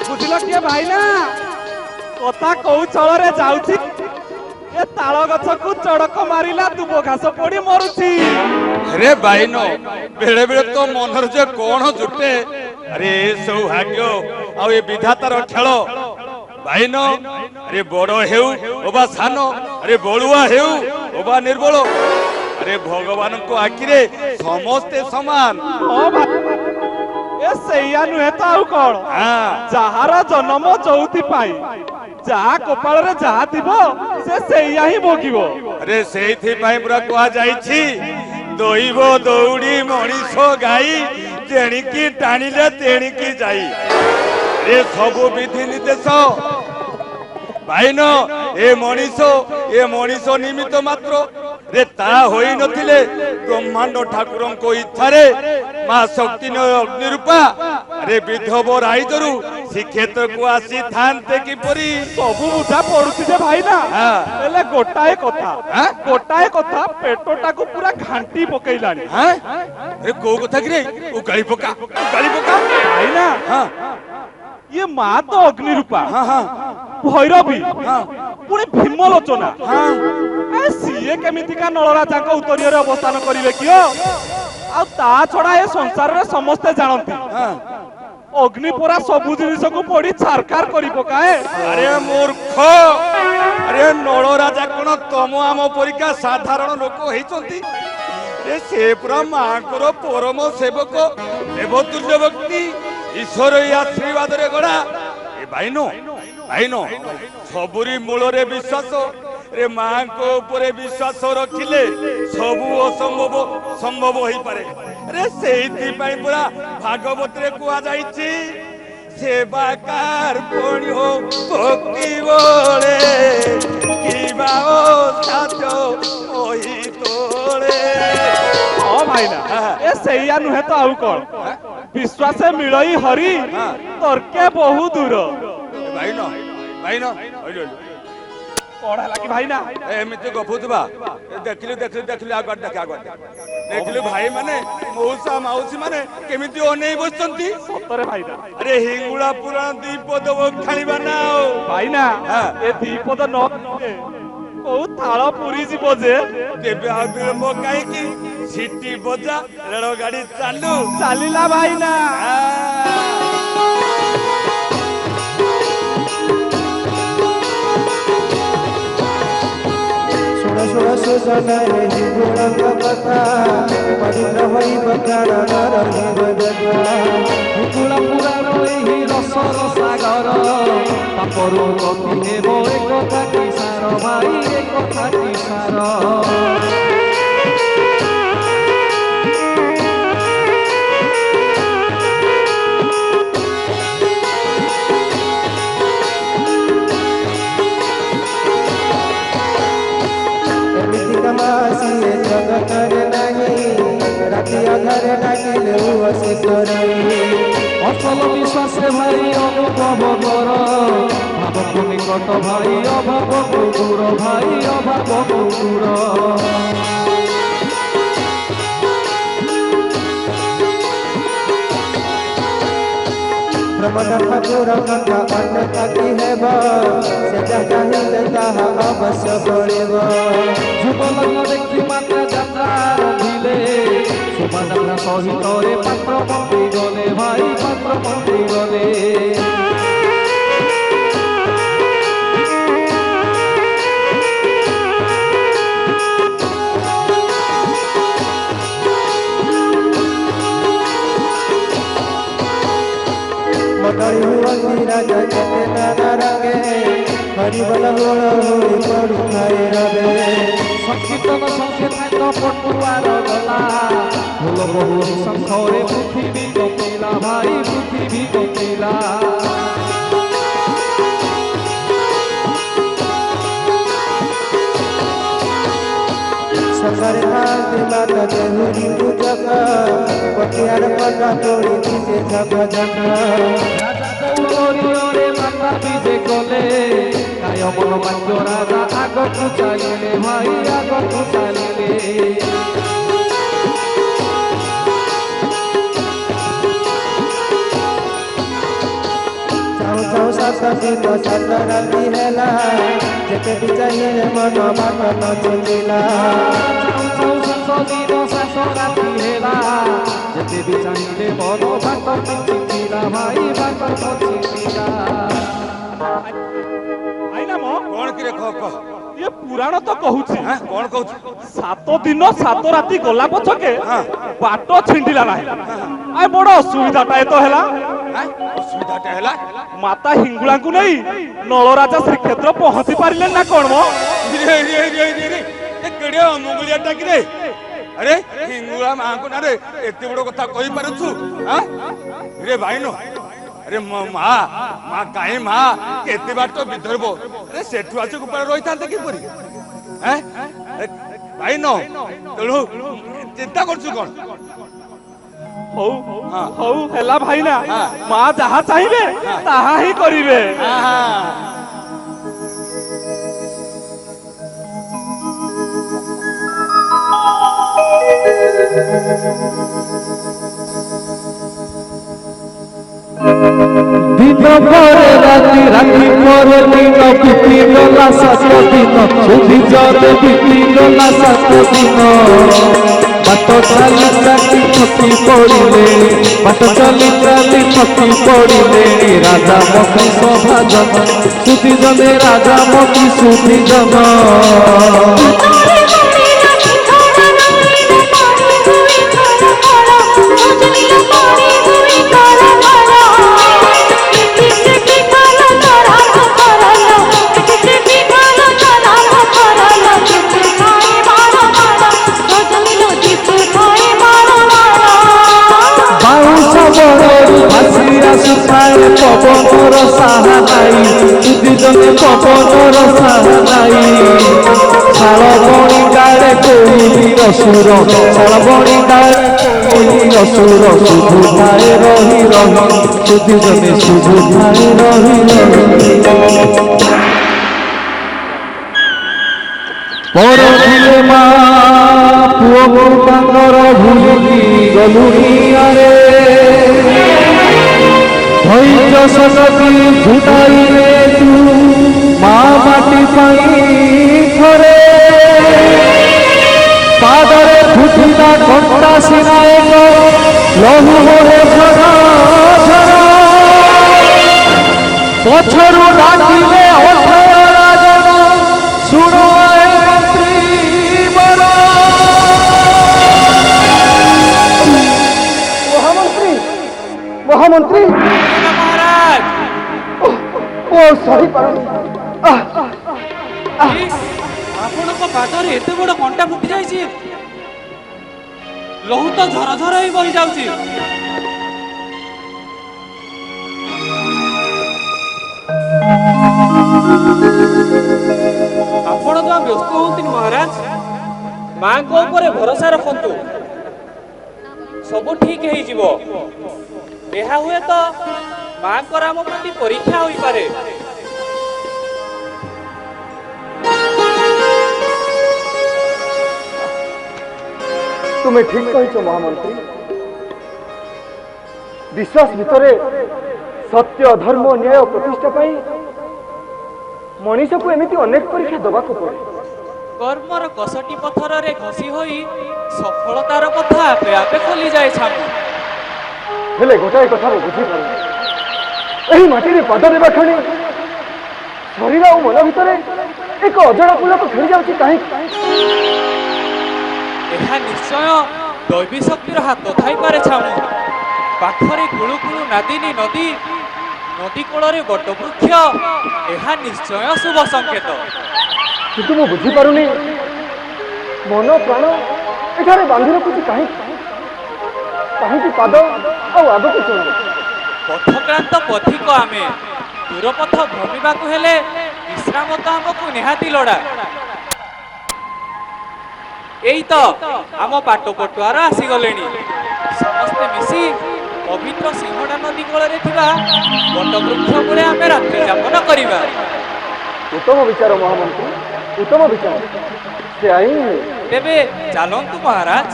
बुझल किए भाई ना कथा कौ चल जाऊँ ए ताल गछ को चड़क मारिला दुब घास पड़ी मरुची अरे बाइनो बेले बेले तो मनर जे कोण जुटे अरे सौभाग्य आ ए विधातार खेल बाइनो अरे बड़ हेउ ओबा सानो अरे बळुआ हेउ ओबा निर्बल अरे भगवान को आखिरे समस्ते समान ए सैया नुहे तो आउ कौन जहार जन्म चौथी पाई जहा कपाल रे जहा थिबो से सैया ही भोगिबो अरे सेइथि पाई पुरा कोआ जाईछि दोइबो दौड़ी मणिसो गाई तेणिकी टाणिले तेणिकी जाई रे सबु विधि निर्देश भाईनो ए मणिसो निमित्त मात्र रे ता होई नथिले ब्रह्मांड ठाकुरंको इच्छा रे मां शक्ति अग्निरूपा रे विधव राइदरु ଶ୍ରୀକ୍ଷେତ୍ରକୁ ଆସିଥାନ୍ତେ କିପରି? ସବୁ ବୁଝା ପଡୁଛି ଯେ ଭାଇନା, ହେଲେ ଗୋଟାଏ କଥା ପେଟଟାକୁ ପୁରା ଘାଣ୍ଟି ପକେଇଲାଣି। ଆରେ କୋଉ କଥା କିରେ? ଉଗାଳି ପକା ଭାଇନା, ଇଏ ମା ତ ଅଗ୍ନିରୂପା, ଭୈରବୀ, ପୁଣି ଭୀମଲୋଚନା, ସିଏ କେମିତିକା ନଳରାଜାଙ୍କ ଉତ୍ତରୀୟରେ ଅବସ୍ଥାନ କରିବେ କିଓ? ଆଉ ତା ଛଡା ଏ ସଂସାରରେ ସମସ୍ତେ ଜାଣନ୍ତି ଅଗ୍ନି ପରା ସବୁ ଜିନିଷକୁ ପୋଡି ଛାରଖାର କରି ପକାଏ। ଆରେ ମୂର୍ଖ, ଆରେ ନଳରାଜା କଣ ତମ ଆମ ପରିକା ସାଧାରଣ ଲୋକ ହେଇଛନ୍ତି? ସେ ପୁରା ମାଙ୍କର ପରମ ସେବକ, ଦେବତୁଲ୍ୟ ବ୍ୟକ୍ତି, ଈଶ୍ୱର ଏଇ ଆଶୀର୍ବାଦରେ ଗଢା। ଏ ଭାଇନ ସବୁରି ମୂଳରେ ବିଶ୍ୱାସ। ରେ ମାଙ୍କ ଉପରେ ବିଶ୍ୱାସ ରଖିଲେ ସବୁ ଅସମ୍ଭବ ସମ୍ଭବ ହେଇପାରେ। ରେ ସେଇଥିପାଇଁ ପୁରା ଭାଗବତରେ କୁହାଯାଇଛି, ସେବା କାର୍ପଣ୍ୟ ଭକ୍ତି ବଳେ କିବା ସାଜ ଓହି ତୋଳେ। ହଁ ଭାଇନା, ଏ ସେଇଆ ନୁହେଁ ତ ଆଉ କଣ? ବିଶ୍ୱାସେ ମିଳଇ ହରି ତର୍କେ ବହୁ ଦୂର। ଭାଇନ କଣ ହେଲା କି ଭାଇନା? ଏମିତି ଗପୁଥିବା ଦେଖିଲୁ ଭାଇ ମାନେ ମଉସା ମାଉସୀ ମାନେ କେମିତି ଅନେଇ ବସିଛନ୍ତି। ସତରେ ଭାଇନା, ଆରେ ହିଙ୍ଗୁଳା ପୁରାଣ 2 ପଦ ଖାଳିବା ନା ଭାଇନା, ଏ 2 ପଦ ନ କୋଉ ଥାଳ ପୁରୀ ଯିବ ଯେ। ତେବେ ଆଉ ବିଳମ୍ବ କାହିଁକି? ସିଟି ବଜା, ରେଳ ଗାଡି ଚାଲିଲା ଭାଇନା। ଶୁଣ ସୁଜନରେ ହିଙ୍ଗୁଳଙ୍କ କଥା, ପରିନ୍ଦ୍ର ହୋଇ ବକାଣ ରହିବ ଯଥା। ହିଙ୍ଗୁଳ ପୁରାଣ ଏହି ରସର ସାଗର, ପାପରୁ ଗତି ହେବ ଏକଥା କି ସାର ଭାଇ, ଏକଥା କି ସାର। ସିଏ ଜଗତରେ ନାହିଁ, ରାତି ଅଧାରେ ଡାକିଲେ ଅଶେଷରେ। ଅସଲ ବିଶ୍ୱାସ ଭାଇ ଅନୁଭବ କର, ଭାବକୁ ନିକଟ ଭାଇ ଅଭାବକୁ ଦୂର, ଭାଇ ଅଭାବକୁ ଦୂର। ପ୍ରମୋଦ ଠାକୁର କଥା ଅନ୍ୟତା କି ହେବ, ସେ ଯାହା ଚାହିଁଲେ ତାହା ଅବଶ୍ୟ ବଳିବ। ଯୁଗଲଗ୍ନ ଦେଖି ମାତ୍ରା ଯାତ୍ରା ରଖିଲେ, ଶୋଭାଯାତ୍ରା ସହିତରେ ପାତ୍ର ମନ୍ତ୍ରୀ ଗଲେ, ଭାଇ ପାତ୍ର ମନ୍ତ୍ରୀ ଗଲେ। ମଣ୍ଡଳୀ ହୁଅନ୍ତି ରାଜା କେତେ ନାନା ରଙ୍ଗେ, ହରିବଲ ହୁଳ ହୁଳି ପଡୁଥାଏ ରବେ। ସଂକୀର୍ତ୍ତନ ସଂକେତ ପଟୁଆର ଗଲା, ଫୁଲ ବହୁ ଶଙ୍ଖରେ ପୃଥିବୀ କମ୍ପିଲା, ଭାଇ ପୃଥିବୀ କମ୍ପିଲା। ସକାଳେ ଥାନ୍ତି ମାତା ଦେହୁରୀ ପୂଜକ, ପଟିଆର ପଟା ତୋଳିଛି ସେ ଝକ ଝକ। ରାଜା ମାତା ବିଜେ କଲେ, କାୟ ମନ ବାକ୍ୟ ରାଜା ଆଗକୁ ଚାଲିଲେ, ଭାଇ ଆଗକୁ ଚାଲିଲେ। ଚାହୁଁ ଚାହୁଁ 7 ଦିନ 7 ରାତି ହେଲା, ଯେତେ ବି ଚାହିଁଲେ ମନ ବାଟ ନ ଚୁଲିଲା। ଚାହୁଁ ଚାହୁଁ 7 ଦିନ 7 ରାତି ହେଲା, ଯେତେ ବି ଚାହିଁଲେ ମନ ବାଟ ନ ଚୁଲିଲା, ଭାଇ ବାଟ ନ ଚୁଲିଲା। ଭାଇନା ମ କଣ କିରେ କହ ଇଏ ପୁରାଣ ତ କହୁଛି, କଣ କହୁଛୁ? 7 ଦିନ 7 ରାତି ଗଲା ପଛକେ ବାଟ ଛିଣ୍ଡିଲା ନାହିଁ। ଆଏ ବଡ ଅସୁବିଧାଟାଏ ତ ହେଲା। ଅସୁବିଧାଟା ହେଲା ମାତା ହିଙ୍ଗୁଳାଙ୍କୁ ନେଇ ନଳରାଜା ଶ୍ରୀକ୍ଷେତ୍ର ପହଞ୍ଚି ପାରିଲେ ନା କଣ ମ? କେଡେ ଅନୁଗୁଳିଆଟା କିରେ? ଆରେ ହିଙ୍ଗୁଳା ମାଙ୍କ ନାଁରେ ଏତେ ବଡ କଥା କହିପାରୁଛୁ? ରେ ଭାଇନ, ଆରେ ମା କାହିଁ ମା କେତେ ବାଟ ବିଦର୍ଭ, ଆରେ ସେଠୁ ଆସି ଗୋପାଳ ରହିଥାନ୍ତେ କିପରି? ଭାଇନ, ତେଣୁ ଚିନ୍ତା କରୁଛୁ କଣ? ହଉ ହଉ ହେଲା ଭାଇନା ମା ଯାହା ଚାହିଁବେ ତାହା ହିଁ କରିବେ। दिन पर राति राति पर दिन बीती गला 7 दिन सुधी जले बीती गला 7 दिन बाट चाली चाली थकी पड़िले बाट चाली चाली थकी पड़िले राजा मखी सभा जन सुधी जने राजा मखी सुधी जन सुखाए पवनर साहा नाई सुधी जने पवनर साहा नाई शाल बणी गाड़े कोई असुर शाल बणी गाड़े कोई असुर शुभु थाए रही रही सुधी जने शुभु थाए रही रही पर धिले मा पुओ को तांगर भूलिकी गलुनी आरे धैर्य सनदी झुटाइले तू माँ माटी पाई थरे पादरे फुटिला घंटा सिनाए लहु मोहे झरा झरा पछरु डाकिले अठर राजन सुनो ए मंत्री बरा महामंत्री महाराज ओ सही पारुनी ଆପଣଙ୍କ ପାଦରେ ଏତେ ବଡ଼ କଣ୍ଟା ଫୁଟି ଯାଇଛି ଲହୁ ତ ଝର ଝର ହେଇ ବହି ଯାଉଛି। ଆପଣ ତ ବ୍ୟସ୍ତ ହୁଅନ୍ତୁନି ମହାରାଜ ମାଙ୍କ ଉପରେ ଭରସା ରଖନ୍ତୁ ସବୁ ଠିକ ହେଇଯିବ। ଏହା ହୁଏ ତ ମାଙ୍କର ଆମ ପ୍ରତି ପରୀକ୍ଷା ହୋଇପାରେ। तुम्हें ठीक कही महामंत्री विश्वास भितरे सत्य धर्म न्याय प्रतिष्ठा पाई मनीष को एमती अनेक परीक्षा दबा को पड़े कर्मर कसटी पथर रे घसी होई सफलतार पथा आपे आपे खोली जाए छामु हेले गोटाए कथा बुझी पार एही माटी रे पाद देबा खणी शरीर और मन भितरे एक अजड़ा पुला को फेरी जाउची काहे ଏହା ନିଶ୍ଚୟ ଦୈବୀ ଶକ୍ତିର ହାତ ଥାଇପାରେ ଛାମୁ ପାଖରେ କୁଳୁକୁଳୁ ନାଦିନୀ ନଦୀ ନଦୀ କୂଳରେ ବଟ ବୃକ୍ଷ ଏହା ନିଶ୍ଚୟ ଶୁଭ ସଂକେତ। କିନ୍ତୁ ମୁଁ ବୁଝି ପାରୁନି ମନ ପ୍ରାଣ ଏଠାରେ ବାନ୍ଧି ରଖୁଛି କାହିଁକି ପାଦ ଆଉ ଆଗକୁ ଚଳିବ ପଥକ୍ରାନ୍ତ ପଥିକ ଆମେ ଦୂରପଥ ଭ୍ରମିବାକୁ ହେଲେ ବିଶ୍ରାମ ତ ଆମକୁ ନିହାତି ଲୋଡ଼ା। ଏଇ ତ ଆମ ପାଟ ପଟୁଆର ଆସିଗଲେଣି ସମସ୍ତେ ମିଶି ପବିତ୍ର ସିଂହଡ଼ା ନଦୀ କୂଳରେ ଥିବା ବଟ ବୃକ୍ଷ କୂଳେ ଆମେ ରାତ୍ରି ଯାପନ କରିବା। उत्तम विचार महामंत्री उत्तम विचार से आई ତେବେ ଚାଲନ୍ତୁ ମହାରାଜ।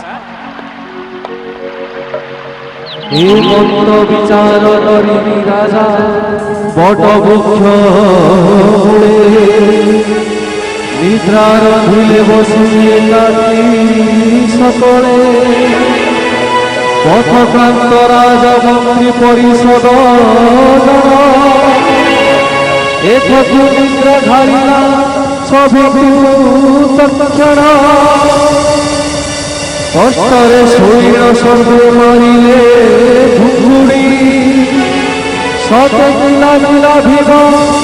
विचार करी राजा बट वृक्ष निद्रार धुले बसुए सकले पथक्रांत राजमंत्री परिषद एथकु निद्रा धारिला सभी तत्क्षण कष्टरे शरीर सर्वे मारिले घुघुड़ी सते किला किला भीम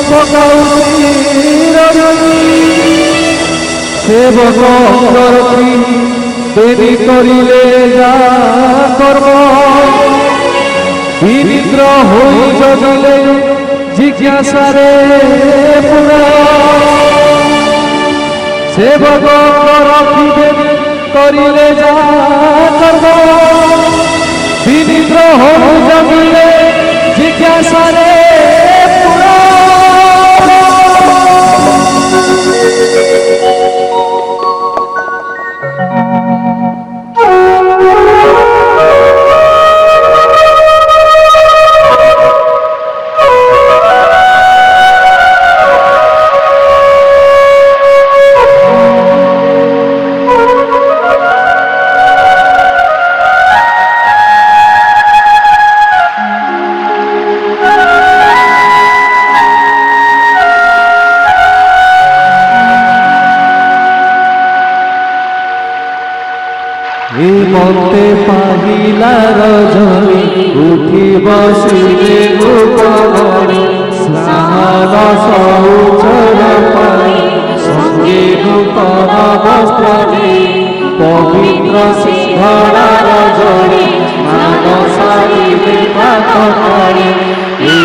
पकाउची सेवक अंगरखी देवी करिले जा कर्म विनिद्र होई जगिले जिज्ञासारे पुरा सेवक अंगरखी देवी करिले जा कर्म ବିଦ୍ରୋହ ଜମିଲେ ଜିଜ୍ଞାସାରେ মতে পাহিলা রজনী উঠি বসিলে গোপনে স্নান শৌচর পাই সঙ্গে নূতন বস্ত্রে পবিত্র সিংহরা রজনী স্নান সারিলে প্রাতকালে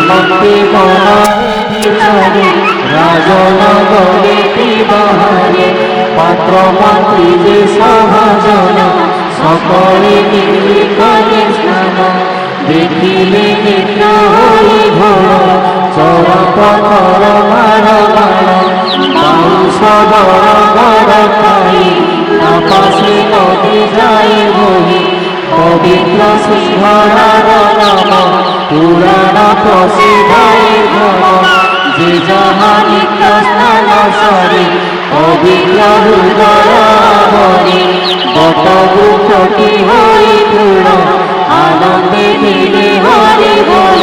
মতে মনে রাজনগরে বাহারে পাত্র মাতৃ যে সভাজন সকলে মিলি করে স্নান দেখিলে নেত্র হই ঘোর চর পথর মার মার বাউশ বড় বড় খাই তাপাসে নদী যায় বহি পবিত্র সিংহরার নাম পুরাণ প্রসিদ্ধ ঘর যে যাহা নিত্য স্নান সারে পবিত্র হৃদয় ভরে বট বুকটি হই পূর্ণ আনন্দে মিলে হরি বল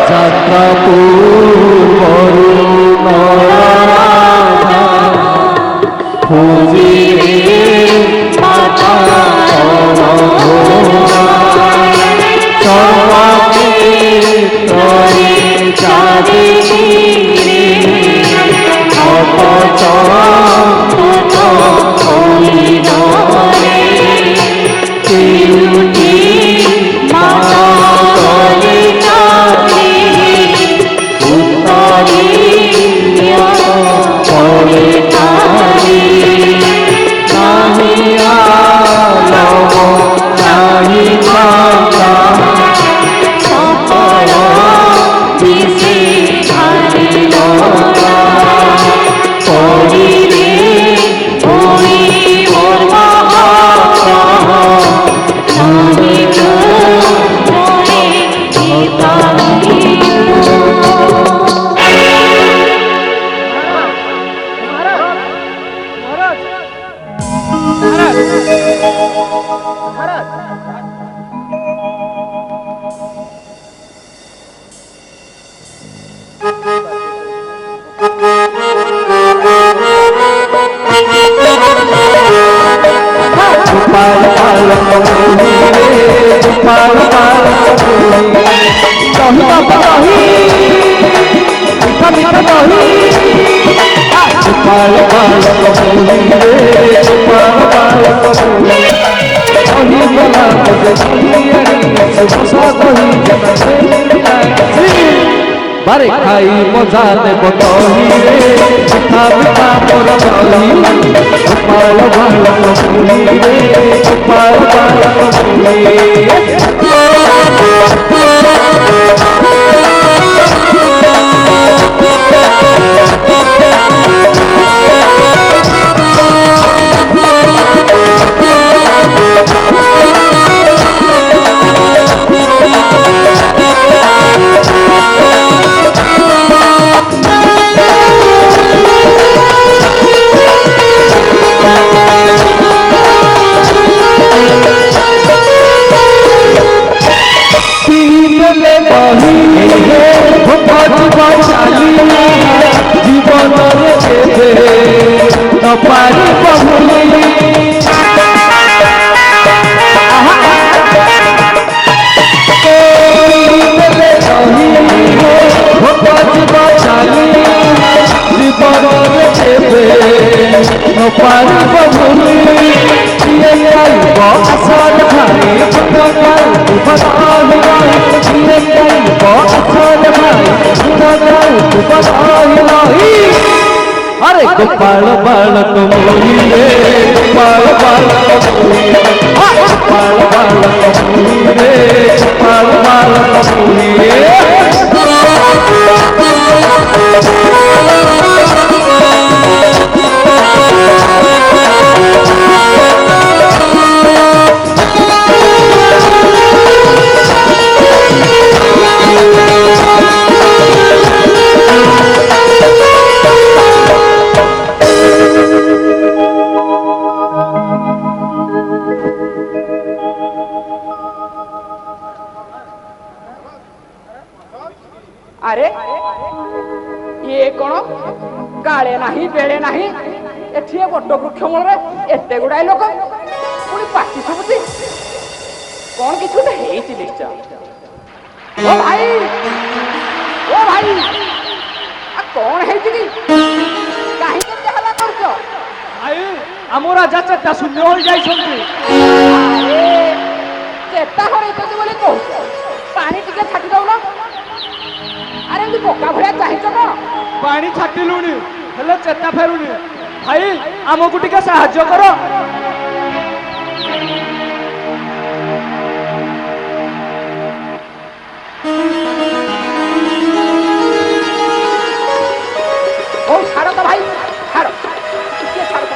যাত্রা পূর্বরু খুঁজিলে মাতা চর্মক্ষেত্রে চাঁদিনী বারে খাই মজা দেব তহিরে পিঠা পিঠা মোর দহি গোপাল বালক ফুলিরে গোপাল বালক ফুলিরে জীবনের কেবে নপারি বহুলি জীবনের কেবে নপারি বহুলি আসর ভাই আরে गोपाल बालक मोहिरे गोपाल बालक मोहिरे गोपाल बालक मोहिरे गोपाल बालक मोहिरे अरे ये कौन काले नहीं बेले नहीं एठी बड़ वृक्ष मूल एत गुड़ाए लोक पुणी पाटी शुभुची कौन कि निश्चय ओ भाई कौन है कहीं हला कर आम राजा चेता शून्य हो जाए चेता हो बोले कहू पानी टिके छाटी दौन अरे एमती बोका भरिया चाहिए कौन पानी छाटिलुणी हेले चेता फेरुनी भाई आमको टिके साहाय्य कर ओ छाड़ तो भाई छाड़ टिके छाड़ तो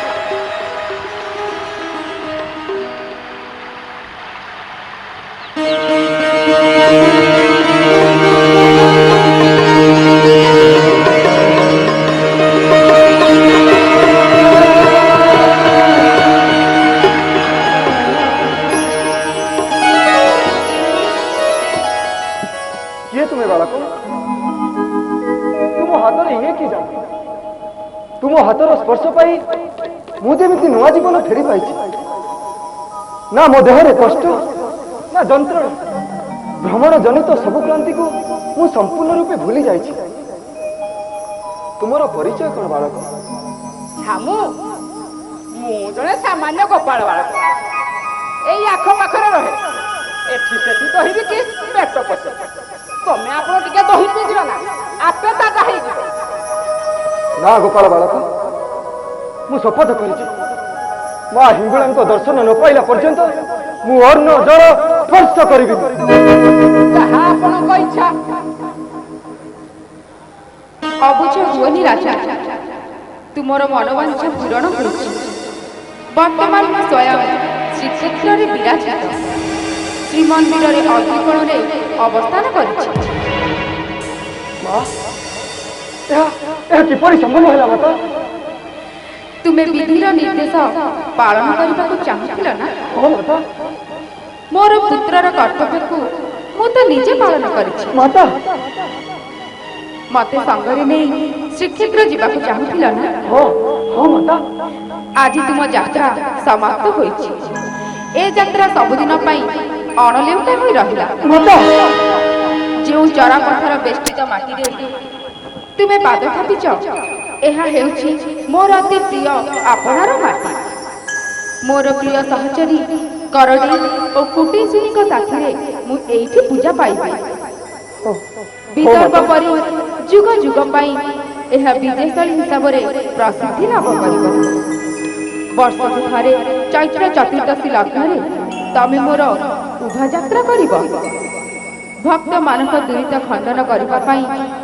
ये तुम्हें बालक तुम हाथ ये कि जान तुम हाथर स्पर्श पाई मुझे नुआ जीवन फेरी पाई ना मो देहरे कष्ट ना जंत्रणा भ्रमण जनित सब क्रांति को मु संपूर्ण रूपे भूली जाइछि तुमर परिचय कौन बालक छामु मु जने सामान्य गोपाल बालक एई आख पाखरे रहे एठी सेठी दही कि पेट पसे तमे आपण टिके दही पी दिलो ना आपे ताजा हेई जिवो ना गोपाल बालक मु शपथ करिछि मां हिंगुळांक दर्शन न पाइला पर्यंत मु अन्न जल स्पर्श करिबि जहा आपण को इच्छा अबुझ हुओनी राजा तुमर मनोवांछा पूरण होइछि वर्तमान स्वयं श्रीक्षेत्र रे विराजित श्रीमंदिर रे अग्निकोण रे अवस्थान करिछि मां यह किपरि संभव होला माता तुमे विधिर निर्देश पालन करबाकू चाहुथिल ना हां माता मोर पुत्रर कर्तव्य को मु तो निजे पालन करिछि माता मते संगरे नै श्रीक्षेत्र जीवाकू चाहुथिल ना हां हां माता आज तुम यात्रा समाप्त होइछि ए यात्रा सबुदिन पई अणलेउटा होई रहिला माता जो चरा पत्थर बेष्टित माटी रे तुमे पाद थापिछ एहा हेउछि मोर अति प्रिय आपनार माटी मोर प्रिय सहचरी करडी और कुटीसिनी को साथी मु एठी पूजा पाइबी विदर्भ परि जुग जुग पाई एहा विजयस्थली हिसाब रे प्रसिद्धि लाभ करिब वर्षकु थरे चैत्र चतुर्दशी लग्न रे तमे मोर उभा यात्रा करिब भक्त मानक दुरित खंडन करिबा पाई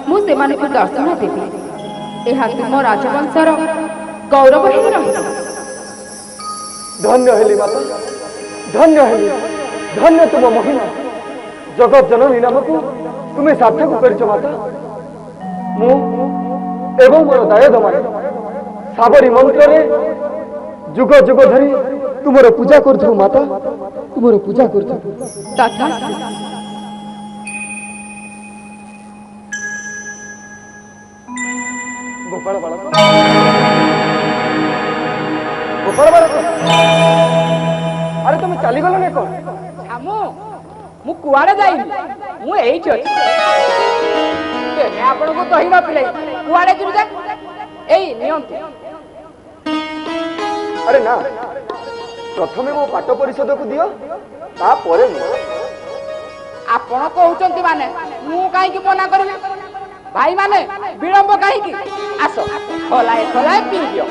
मु सेमानकु दर्शन देबी एहा तुम राजवंशर गौरव ही रहिब धन्य हेली माता धन्य हेली धन्य तुम महिमा जगत जननी नामक तुम्हें सार्थक करिଛ माता मु एवं मोर दायद माने साबरी मंत्र रे जुग जुग धरी तुमर पूजा करथु माता तुमर पूजा करथु तथा गोपाल बालक गोपाल बालक अरे तुम चली गल ने कोन छामु मु कुआडे जाइनी मु एइछ अछि तेने आपण को दही न पिले कुआडे जिबि जा एई नियंतु अरे ना प्रथमे मो पाठ परिषद को दियो ता परे मु आपण कहउचंती माने मु काहे की मना करबे भाई माने विलंब काहे की आसो ଖଲାଏ ପିଇଦିଅ।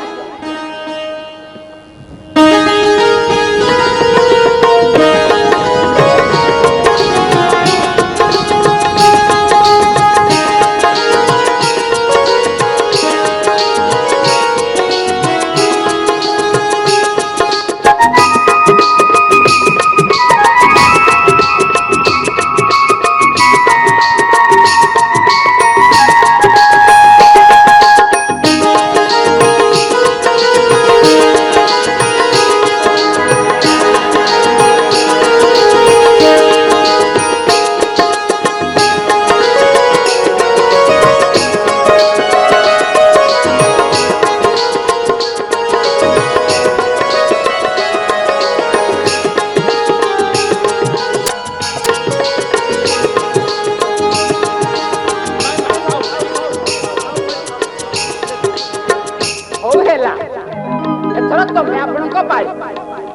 ଏଥର ତମେ ଆପଣଙ୍କ ପାଳି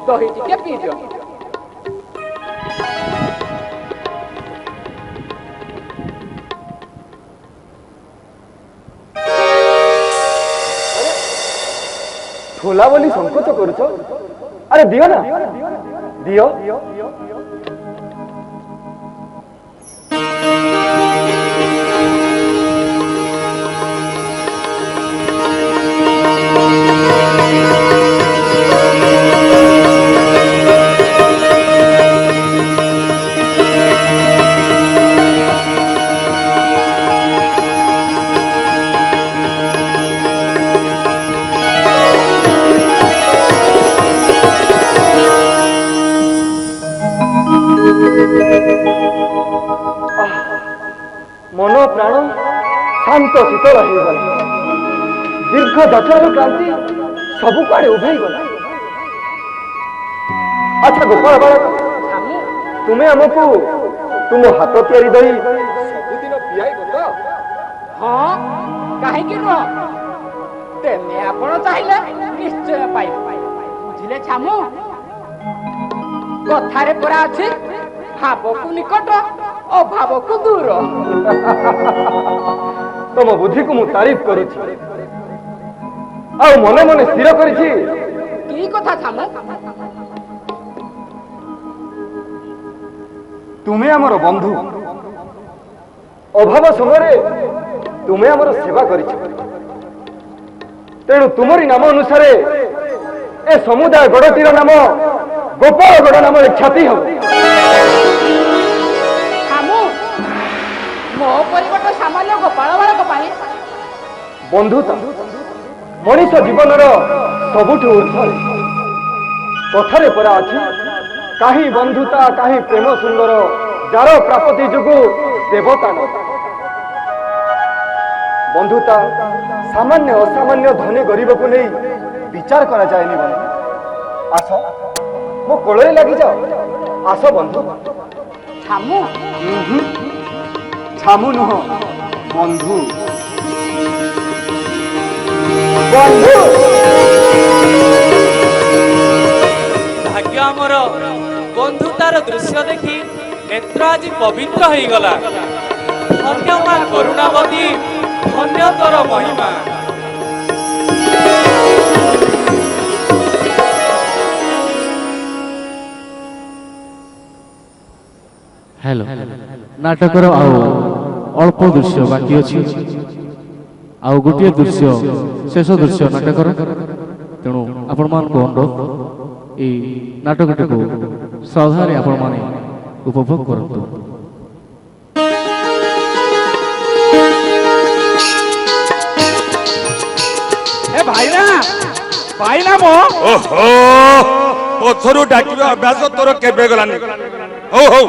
ଦହି ଟିକେ ପିଇଦିଅ। ଠୋଲା ବୋଲି ସଂକୋଚ କରୁଛ? ଆରେ ଦିଅ ନା, ଦିଅ। मन प्राण शांत शीतल हो दीर्घ दक्षर क्रांति सब कुआड़े उभे गला। अच्छा गोपाल बालक, तुम्हें आमको तुम हाथ तैयारी दही सबुदिन पियाइब तो? हाँ कहीं नुह, तेमे आपण चाहिए निश्चय पाइब। बुझिले छामु, कथारे परा अछि भावकु निकट अभावकु दूर। तुम बुद्धि को मु तारीफ करुछि आ मने मने स्थिर करिछि। की कथा छामु? तुम्हें आमर बंधु, अभाव समय तुम्हें आमर सेवा करिछ, तेणु तुमरी नाम अनुसार ए समुदाय गड़टीर नाम गोपालगढ़ नाम ख्याति हो। मो परिवर्तन सामान्य गोपाल बालक पाई बंधुता मनीष जीवन सबुठ ऊर्ध्व। कथारे परा अछि काही बंधुता काही प्रेम सुंदर, जार प्राप्ति जुगु देवता न। बंधुता सामान्य असामान्य धनी गरीब को नहीं विचार करा जाएनि। बंधु आस मो कोଳରେ लगी जाओ, आस बंधु। छामु छामु नुह, बंधु। बंधु भाग्य आमर बंधुतार दृश्य देखी नेत्र आज पवित्र हो गला। धन्य मां करुणावती, धन्य तोर महिमा। हेलो नाटकर आउ अल्प दृश्य बाकी अच्छी, आउ गोटे दृश्य शेष दृश्य नाटकर। तेणु आपण मान अनुरोध ये नाटकटी को श्रद्धारे आपण माने उपभोग करंतु। ए भाईना मो ओहो पथरु डाकिबा अभ्यास तोर केबे गलानी? हो हो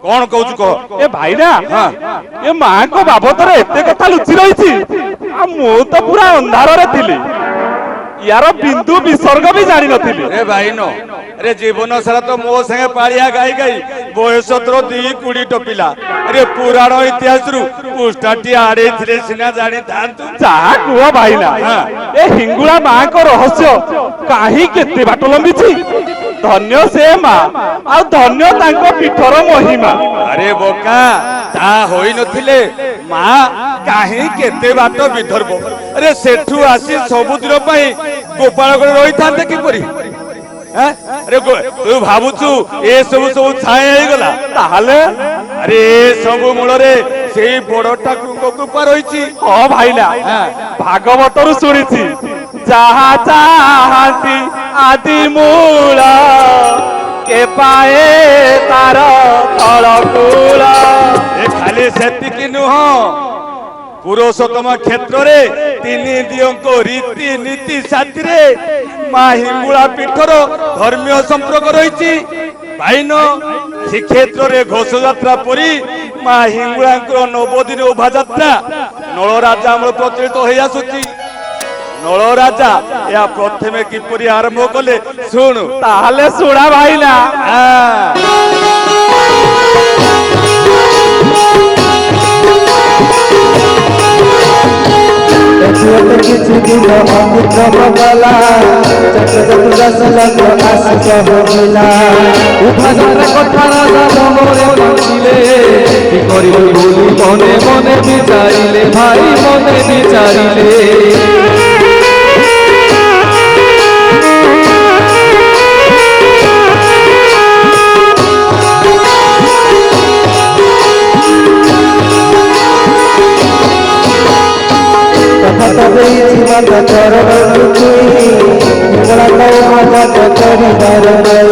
कौन कहू कह? ए भाईना ए मां को बाबतरे एते कथा लुचि रहिछि आ मो तो पूरा अंधार रे थिली, यार बिंदु विसर्ग भी जानी नथिली। ए भाई नो, अरे जीवन सारा तो मो संगे पालिया गाई गाई बयस तोर 2 कुड़ी टपिला। अरे पुराण इतिहास रु पुष्टाटी आड़े थिले सिना जानी थांतु। जा कुआ भाईना, ए हिंगुला मां को रहस्य काहे केते बाट लंबिछि। धन्य से मां आ धन्य तांको पीठर महिमा। अरे बोका ता होई नथिले ମା କାହିଁ କେତେ ବାଟ ବିଦର୍ଭ ଆରେ ସେଠୁ ଆସି ସବୁଦିନ ପାଇଁ ଗୋପାଳଗଡ଼ ରହିଥାନ୍ତେ କିପରି? ଆରେ ତୁ ଭାବୁଛୁ ଏ ସବୁ ଛାଇ ହେଇଗଲା? ତାହେଲେ ଆରେ ଏ ସବୁ ମୂଳରେ ସେଇ ବଡ ଠାକୁରଙ୍କ କୃପା ରହିଛି। ହଁ ଭାଇନା, ଭାଗବତରୁ ଶୁଣିଛି ଯାହା ଚାହାନ୍ତି ଆଦି ମୂଳ କେ ପାଏ ତାର ଫଳକୂଳ। ଏ ଖାଲି ସେତିକି ନୁହଁ, ପୁରୁଷୋତ୍ତମ କ୍ଷେତ୍ରରେ ତିନି ଦିଅଙ୍କ ରୀତି ନୀତି ସାଥିରେ ମା ହିଙ୍ଗୁଳା ପୀଠର ଧର୍ମୀୟ ସମ୍ପର୍କ ରହିଛି। ପାଇନ ଶ୍ରୀକ୍ଷେତ୍ରରେ ଘୋଷଯାତ୍ରା ପରି ମା ହିଙ୍ଗୁଳାଙ୍କର ନବଦିନ ଉଭାଯାତ୍ରା ନଳରାଜା ଆମର ପ୍ରଚଳିତ ହୋଇ ଆସୁଛି। ନଳରାଜା ଏହା ପ୍ରଥମେ କିପରି ଆରମ୍ଭ କଲେ ଶୁଣୁ। ତାହେଲେ ଶୁଣା ଭାଇନା। କିଛି ଦିନ ଅତିକ୍ରମ କଲା, ଚତୁର୍ଦଶ ଲଗ୍ନ ଆସିତ ହୋଇଲା। ଉଭାଯାତ୍ରା କଥା ରାଜା ମନରେ ଭାବିଲେ, କି କରିବେ ବୋଲି ମନେ ମନେ ବିଚାରିଲେ, ଭାଇ ମନେ ବିଚାରିଲେ। ମାତା ଚରଣ ଛୁଇଁ ମଜାକ କରିବାର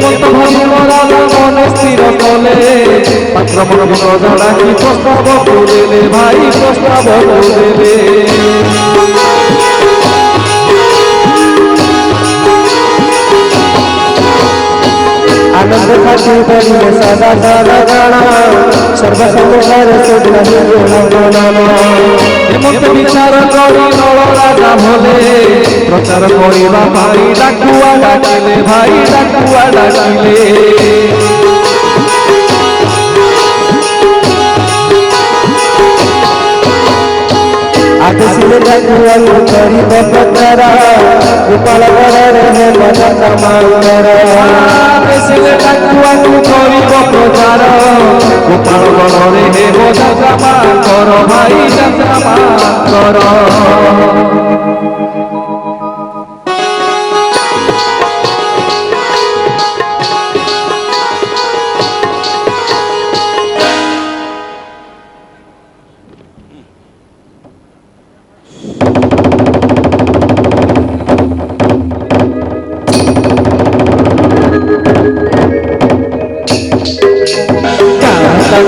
ମନ୍ତ ଭାବି ରାଜା ମନେ ସ୍ଥିର କଲେ, ପାତ୍ର ମନ ଜଣାକି ପ୍ରସ୍ତାବ ଦେଲେ, ଭାଇ ପ୍ରସ୍ତାବ ଦେଲେ। ଆନନ୍ଦ ଖାତି କରିଲେ ସଦା ସଦା ଗଣ, ସର୍ବସମ୍ମୁଖରେ ଶୁଭିଲା ଗୁଣଗାନ। ହେମନ୍ତ ବିଚାର କରି ନଳରାଜା ଭଲେ, ପ୍ରଚାର କରିବା ପାଇଁ ଡାକୁଆ ଡାକିଲେ, ଭାଇ ଡାକୁଆ ଡାକିଲେ। ଆଦେଶିଲେ ଡାକୁଆକୁ କରିବ ପ୍ରଚାର, ଗୋପାଳଗଡ଼ରେ ହେବ ଯାତ୍ରା ମାଙ୍କର। ଆଦେଶିଲେ ଡାକୁଆକୁ କରିବ ପ୍ରଚାର, ଗୋପାଳଗଡ଼ରେ ହେବ ଯାତ୍ରା ମାଙ୍କର, ଭାଇ ଯାତ୍ରା ମାଙ୍କର।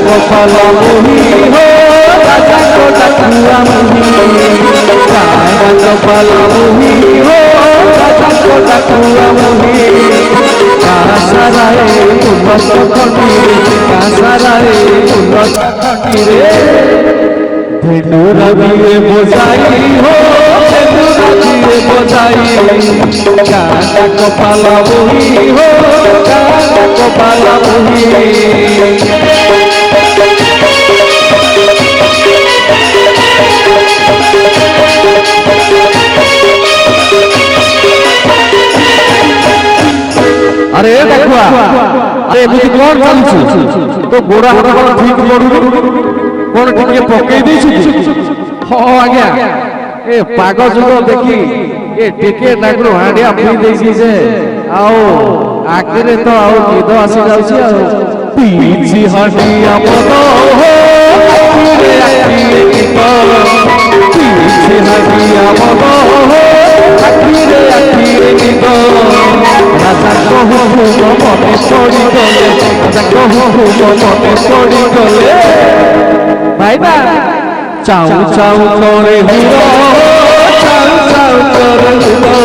গোপাল মুহি হো রাজা ডাকুয়া মুহি, গোপাল মুহি হো রাজা ডাকুয়া মুহি। কাসারায় উন্নত খন্ডি, কাসারায় উন্নত খন্ডি রে, ধেনু রবিয়ে বোঝাই হো, ধেনু রবিয়ে বোঝাই। কাটা গোপাল মুহি হো, কাটা গোপাল মুহি। আরে ডাকুয়া, আরে এমনি কোন চালুଛୁ? তো গোড়া হাত ঠিক পড়ুনি, কোন টিকে পকেই ଦେଇଛୁ কি? ହଁ ଆଜ୍ଞା, ଏ ପାଗ ଯୁଗ ଦେଖି ଏ ଟିକେ ନାଗୁରୁ ହାଣ୍ଡିଆ ପିଇ ଦେଇଛି ଯେ, ଆଉ ଆଖିରେ ତ ଆଉ ନିଦ ଆସି ଯାଉଛି। ଆଉ ପିଇଛି ହାଣ୍ଡିଆ ମଦ ହୋ, ଆଖିରେ ଆଖିରେ ନିଦ। ପିଇଛି ହାଣ୍ଡିଆ ମଦ ହୋ, ଆଖିରେ ଆଖିରେ ନିଦ। রাজা কহু মনে পড়িগলে, রাজা কহু মনে পড়িগলে। ভাইবা চাউ চাউ করে হুড়ো, চাউ চাউ করে হুড়ো,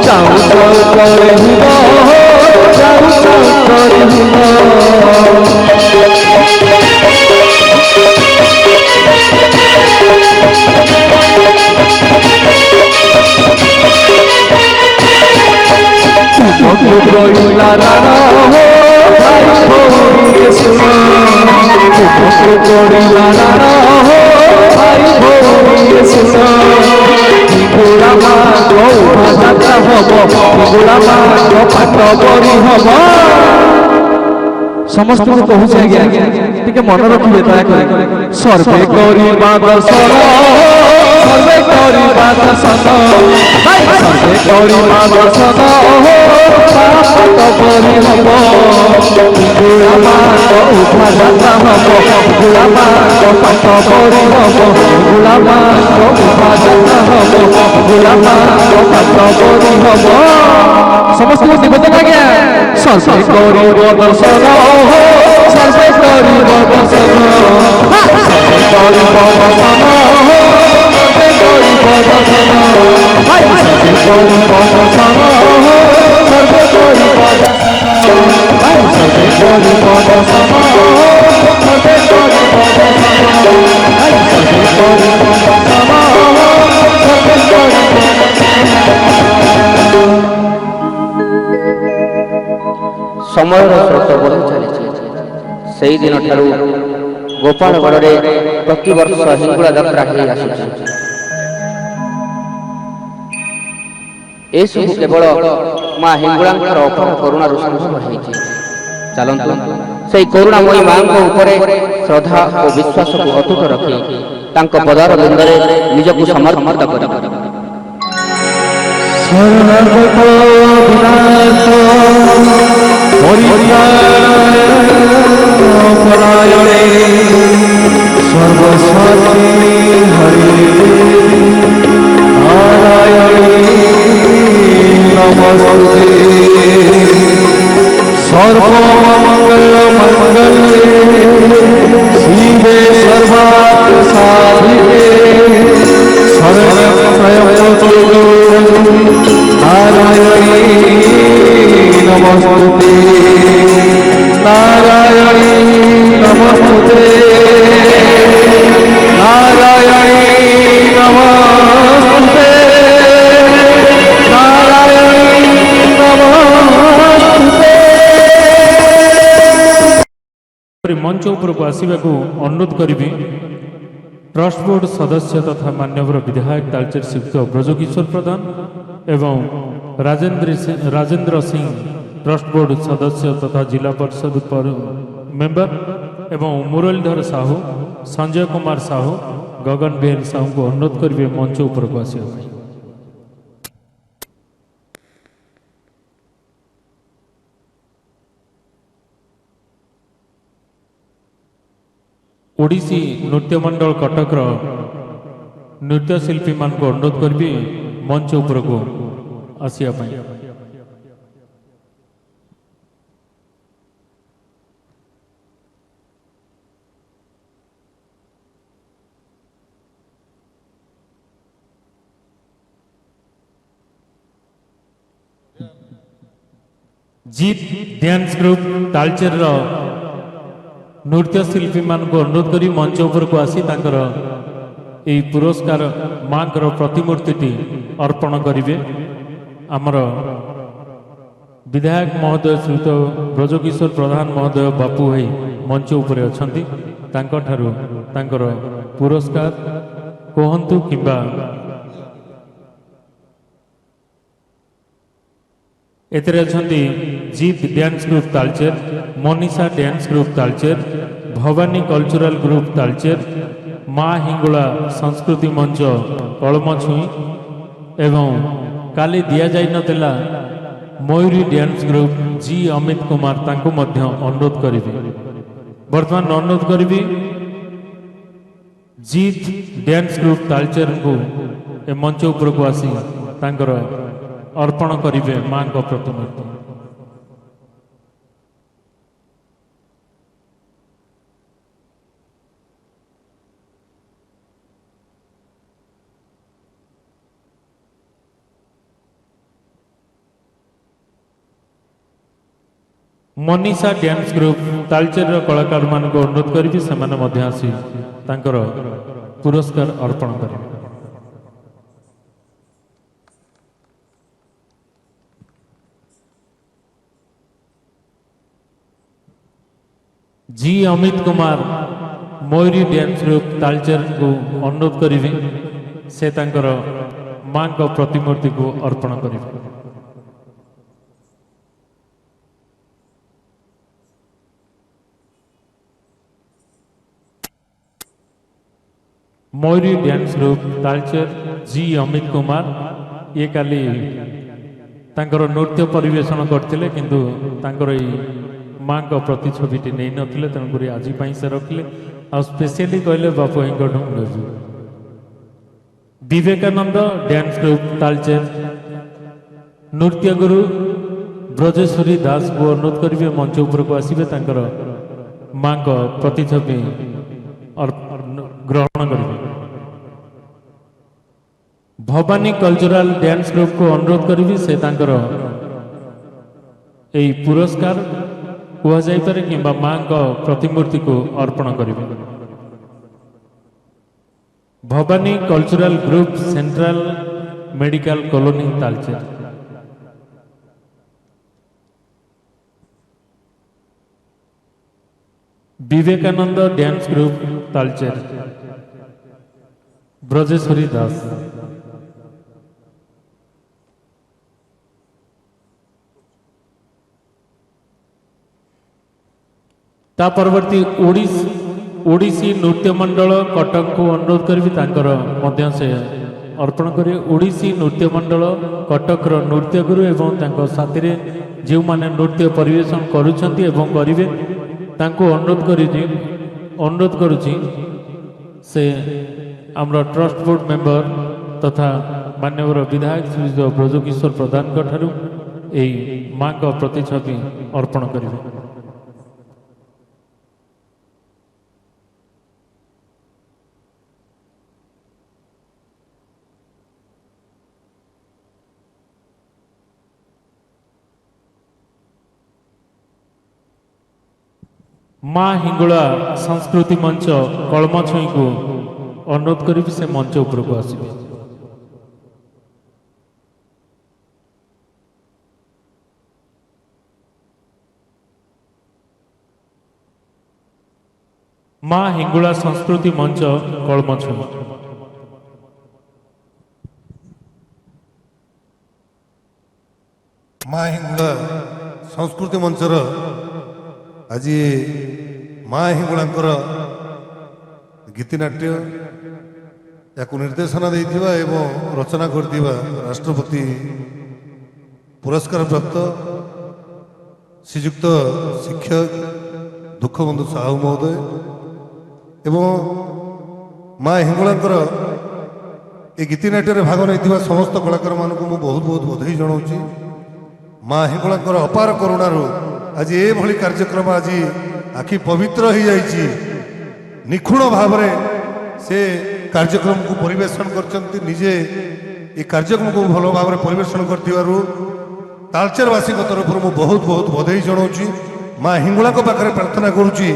চাউ চাউ করে হুড়ো, চাউ চাউ করে হুড়ো। রইলা রানা হো, ভাই ভৌরিকে শুনো, রইলা রানা হো, ভাই ভৌরিকে শুনো। হিঙ্গুলা মাগ উভাযাত্রা হব, হিঙ্গুলা মাগ পাঠ বড়ি হব। ସମସ୍ତଙ୍କୁ କହୁଛି ଆଜ୍ଞା, ଟିକେ ମନେ ରଖିବେ ଦୟାକରି। सर्वे करिबा दर्शन सर्वे करिबा दर्शन सर्वे करिबा दर्शन पाप कबरी हब गुला मांग उठा जाता हब गुला मांग पाप कबरी हब गुला मांग उठा जाता हब गुला मांग पाप कबरी हब समस्त निवेदन आज्ञा सर्वे करिब दर्शन सर्वे करिब दर्शन सर्वे करिब दर्शन सर्वे करिब दर्शन सर्वे करिब दर्शन सर्वे करिब दर्शन सर्वे करिब दर्शन सर्वे करिब दर्शन सर्वे करिब दर्शन ସମୟର ସ୍ରୋତ ବଢ଼ି ଚାଲିଛି। ସେହିଦିନ ଠାରୁ ଗୋପାଳଗଡ଼ରେ ପ୍ରତିବର୍ଷ ହିଙ୍ଗୁଳା ଯାତ୍ରା ହୋଇ ଆସୁଛି। ଏସବୁ କେବଳ ମା ହିଙ୍ଗୁଳାଙ୍କର ଅପାର କରୁଣାରୁ ସମ୍ଭବ ହୋଇଛି। ଚାଲନ୍ତୁ ସେହି କରୁଣାମୟୀ ମାଙ୍କ ଉପରେ ଶ୍ରଦ୍ଧା ଓ ବିଶ୍ୱାସକୁ ଅତୁଟ ରଖି ତାଙ୍କ ପଦାର ବୃନ୍ଦରେ ନିଜକୁ ସମର୍ପିତ କରିବା। परायणे सर्वसाक्षी हरि नारायणी नमस्ते सर्वमंगल मंगले शिवे सर्वार्थ साधिके शरणं त्र्यंबके नारायणी नमस्ते नारायणी नमस्ते नारायणी नमस्ते नारायणी नमस्ते। मंच उपरक आसवाक अनुरोध करी ट्रस्ट बोर्ड सदस्य तथा मान्यवर विधायक तालचेर श्रीयुक्त ब्रजकिशोर प्रधान एवं राजेंद्र सिंह ट्रस्ट बोर्ड सदस्य तथा जिला परिषद मेंबर एवं मुरलीधर साहू संजय कुमार साहू गगन बिहारी साहू को अनुरोध करेंगे मंच उपरक आसवा। ओडिसी नृत्य मंडल कटक नृत्यशिल्पी मान को अनुरोध करी मंच उपरक आसवाई। जीत डांस ग्रुप तालचेर नृत्यशिल्पी मान को अनुरोध करी मंच उपरक आसी तांकर ए पुरस्कार मां प्रतिमूर्ति अर्पण करेंगे। आमर विधायक महोदय श्रीयुत ब्रजकिशोर प्रधान महोदय बापू भाई मंच उपरे अछंती तांकर पुरस्कार कहतु किंबा एतरे अछंती Jeet dance group Talcher Monisa dance group Talcher Bhavani cultural group Talcher Maa Hingula संस्कृति मंच कलमछुई एवं काली दिया जाई नथिला मयूरी डांस ग्रुप जी अमित कुमार तांको मध्य अनुरोध करी वर्तमान अनुरोध करी जीत डांस ग्रुप तालचेर को ए मंच उपर को आसी तांकर अर्पण करेंगे मां को प्रतिमूर्ति। मोनिसा डांस ग्रुप तालचेर कलाकार मान को अनुरोध करी से आसी तांकर पुरस्कार अर्पण करेंगे। जी अमित कुमार मयूरी डांस ग्रुप तालचेर को अनुरोध करी से तांकर मां को प्रतिमूर्ति को अर्पण करेंगे। मयूरी डांस ग्रुप तालचेर जी अमित कुमार ये काली तांकर नृत्य परिवेशन करते किंतु तांकर ई माँ को प्रतिछविटी नहीं नथिले तेणुक आज से रखिले आ स्पेशली कहले बापू ढूंढू विवेकानंद डांस ग्रुप तालचेर नृत्य गुरु ब्रजेश्वरी दास को अनुरोध करेंगे मंच उपरक आसवे माँ को प्रतिछवि ग्रहण करेंगे। भवानी कल्चरल डांस ग्रुप को अनुरोध करी से पुरस्कार कहुपे कि माँ को प्रतिमूर्ति को अर्पण करेंगे। Bhavani cultural group central medical colony Talcher. Vivekananda dance group Talcher Brajeshwari Das. ता परवर्ती ओडिसी नृत्य मंडल कटक को अनुरोध करी से अर्पण करे। ओडिसी नृत्य मंडल कटक नृत्य गुरु एवं साथी जो माने नृत्य परिवेशन करुछंती एवं करिवे तांको अनुरोध करुछि से आमर ट्रस्ट बोर्ड मेंबर तथा मान्यवर विधायक श्री ब्रजकिशोर प्रधान ठारू माँ का प्रतिछवि अर्पण करेंगे। माँ हिंगुला संस्कृति मंच कलमा छुई को अनुरोध करी से मंच उपरक आसवे। माँ हिंगुला संस्कृति मंच कलमा छुई। माँ हिंगुला संस्कृति मंचर आज माँ हिंगुलांकर गीतिनाट्य या निर्देशना देथिबा एवं रचना करथिबा राष्ट्रपति पुरस्कार प्राप्त श्रीयुक्त शिक्षक दुखबंधु साहू महोदय एवं माँ हिंगुलांकर ए गीतिनाट्य भाग नहीं समस्त कलाकार मानक मु बहुत बहुत बधाई जनाऊँगी। माँ हिंगुलांकर अपार करुणारू आज ये भली कार्यक्रम आज आखि पवित्र हो जाइए निखुण भाव से कार्यक्रम को परिवेशन करचंती निजे ये कार्यक्रम को भल भाव परिवेशन करथिबारु तालचेरवासी तरफ मु बहुत बहुत बधाई जनाऊँगी। माँ हिंगुला पाखे प्रार्थना करुच्ची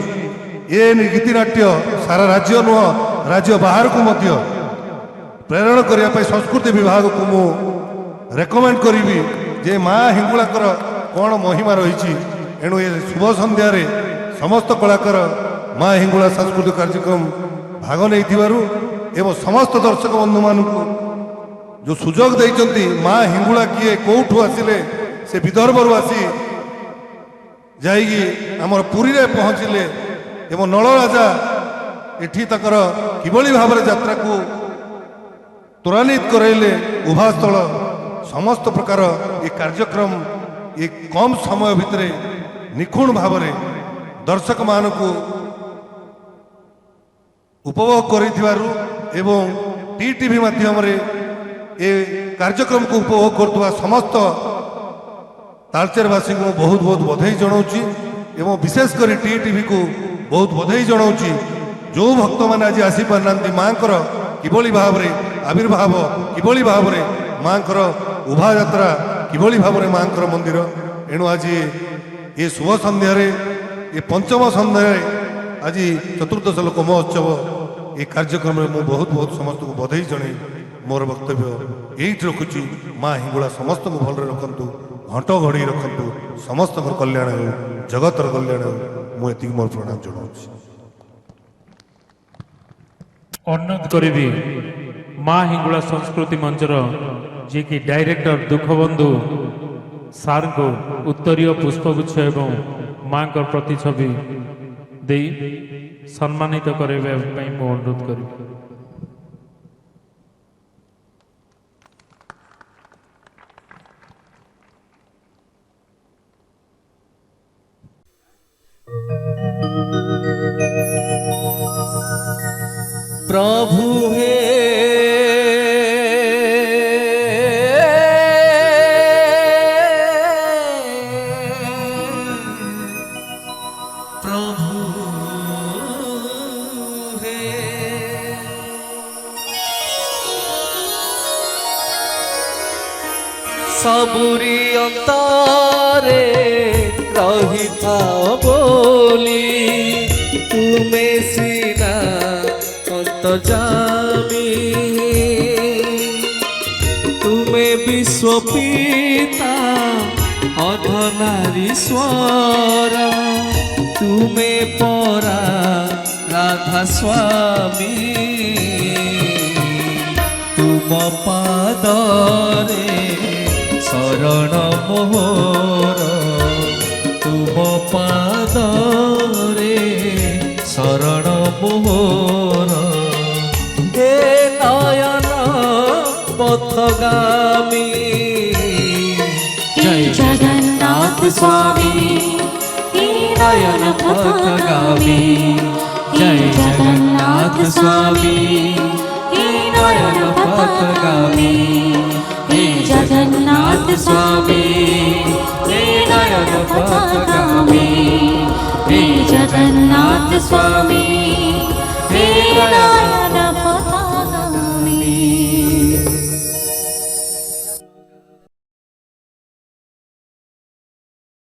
ये गीतिनाट्य सारा राज्य नुह राज्य बाहर को मध्य प्रेरण करने संस्कृति विभाग को मु रेकमेंड करी जे माँ हिंगुलाकर कौन महिमा रही एणु ये शुभ संध्या समस्त कलाकार माँ हिंगुला सांस्कृतिक कार्यक्रम भाग नहीं एवं समस्त दर्शक बंधु मान जो सुजोग देइचंती माँ हिंगुला किए कौठू आसिले से विदर्भर आसी जाइगी आमर पुरी रे पहुँचले एवं नल राजा एठी तकर किभली भाव यात्रा को त्वरान्वित कराइले उभास्थल समस्त प्रकार ये कार्यक्रम ये कम समय भितर निखुण भाव दर्शक मान को उपभोग करिथिबारु एवं टीटीवी माध्यम ये कार्यक्रम को उपभोग करथुवा समस्त तालचेरवासी को बहुत बहुत बधाई जनाऊँगी एवं विशेषकर टीटीवी को बहुत बधाई जनाऊँगी। जो भक्त मैंने आज आसी पारना माँ किभली भाव आविर्भाव किभली भाव माँ उभा यात्रा किभली भाव माँ मंदिर एणु आज ये शुभ संध्या ये पंचम संध्या आज चतुर्दश लोक महोत्सव ये कार्यक्रम में मुझे बहुत बहुत समस्त को बधाई जन मोर वक्तव्य यही रखुची। माँ हिंगुला समस्त को भल रखु घंट घड़ी रखु समस्त कल्याण हो जगतर कल्याण हो मुझे मोर प्रणाम जनाऊँ। अनुरोध करी माँ हिंगुला संस्कृति मंचर जी की डायरेक्टर दुखबंधु सार को उत्तरीय पुष्पगुच्छ एवं माँ का प्रतिछवि दे सम्मानित करने अनुरोध करी। प्रभु हे सबुरी अंतरे रही था बोली तुमे सीना अंतर्जामी तुमे विश्वपिता अधनारीश्वर तुमे परा राधा स्वामी तुम पादरे शरण मोहर तुम पादरे शरण मोहर हे नयन पथगामी जय जगन्नाथ स्वामी हे नयन पथगामी जय जगन्नाथ स्वामी हे नयन पथगामी जगन्नाथ स्वामी हे नयन पथगामी हे जगन्नाथ स्वामी हे नयन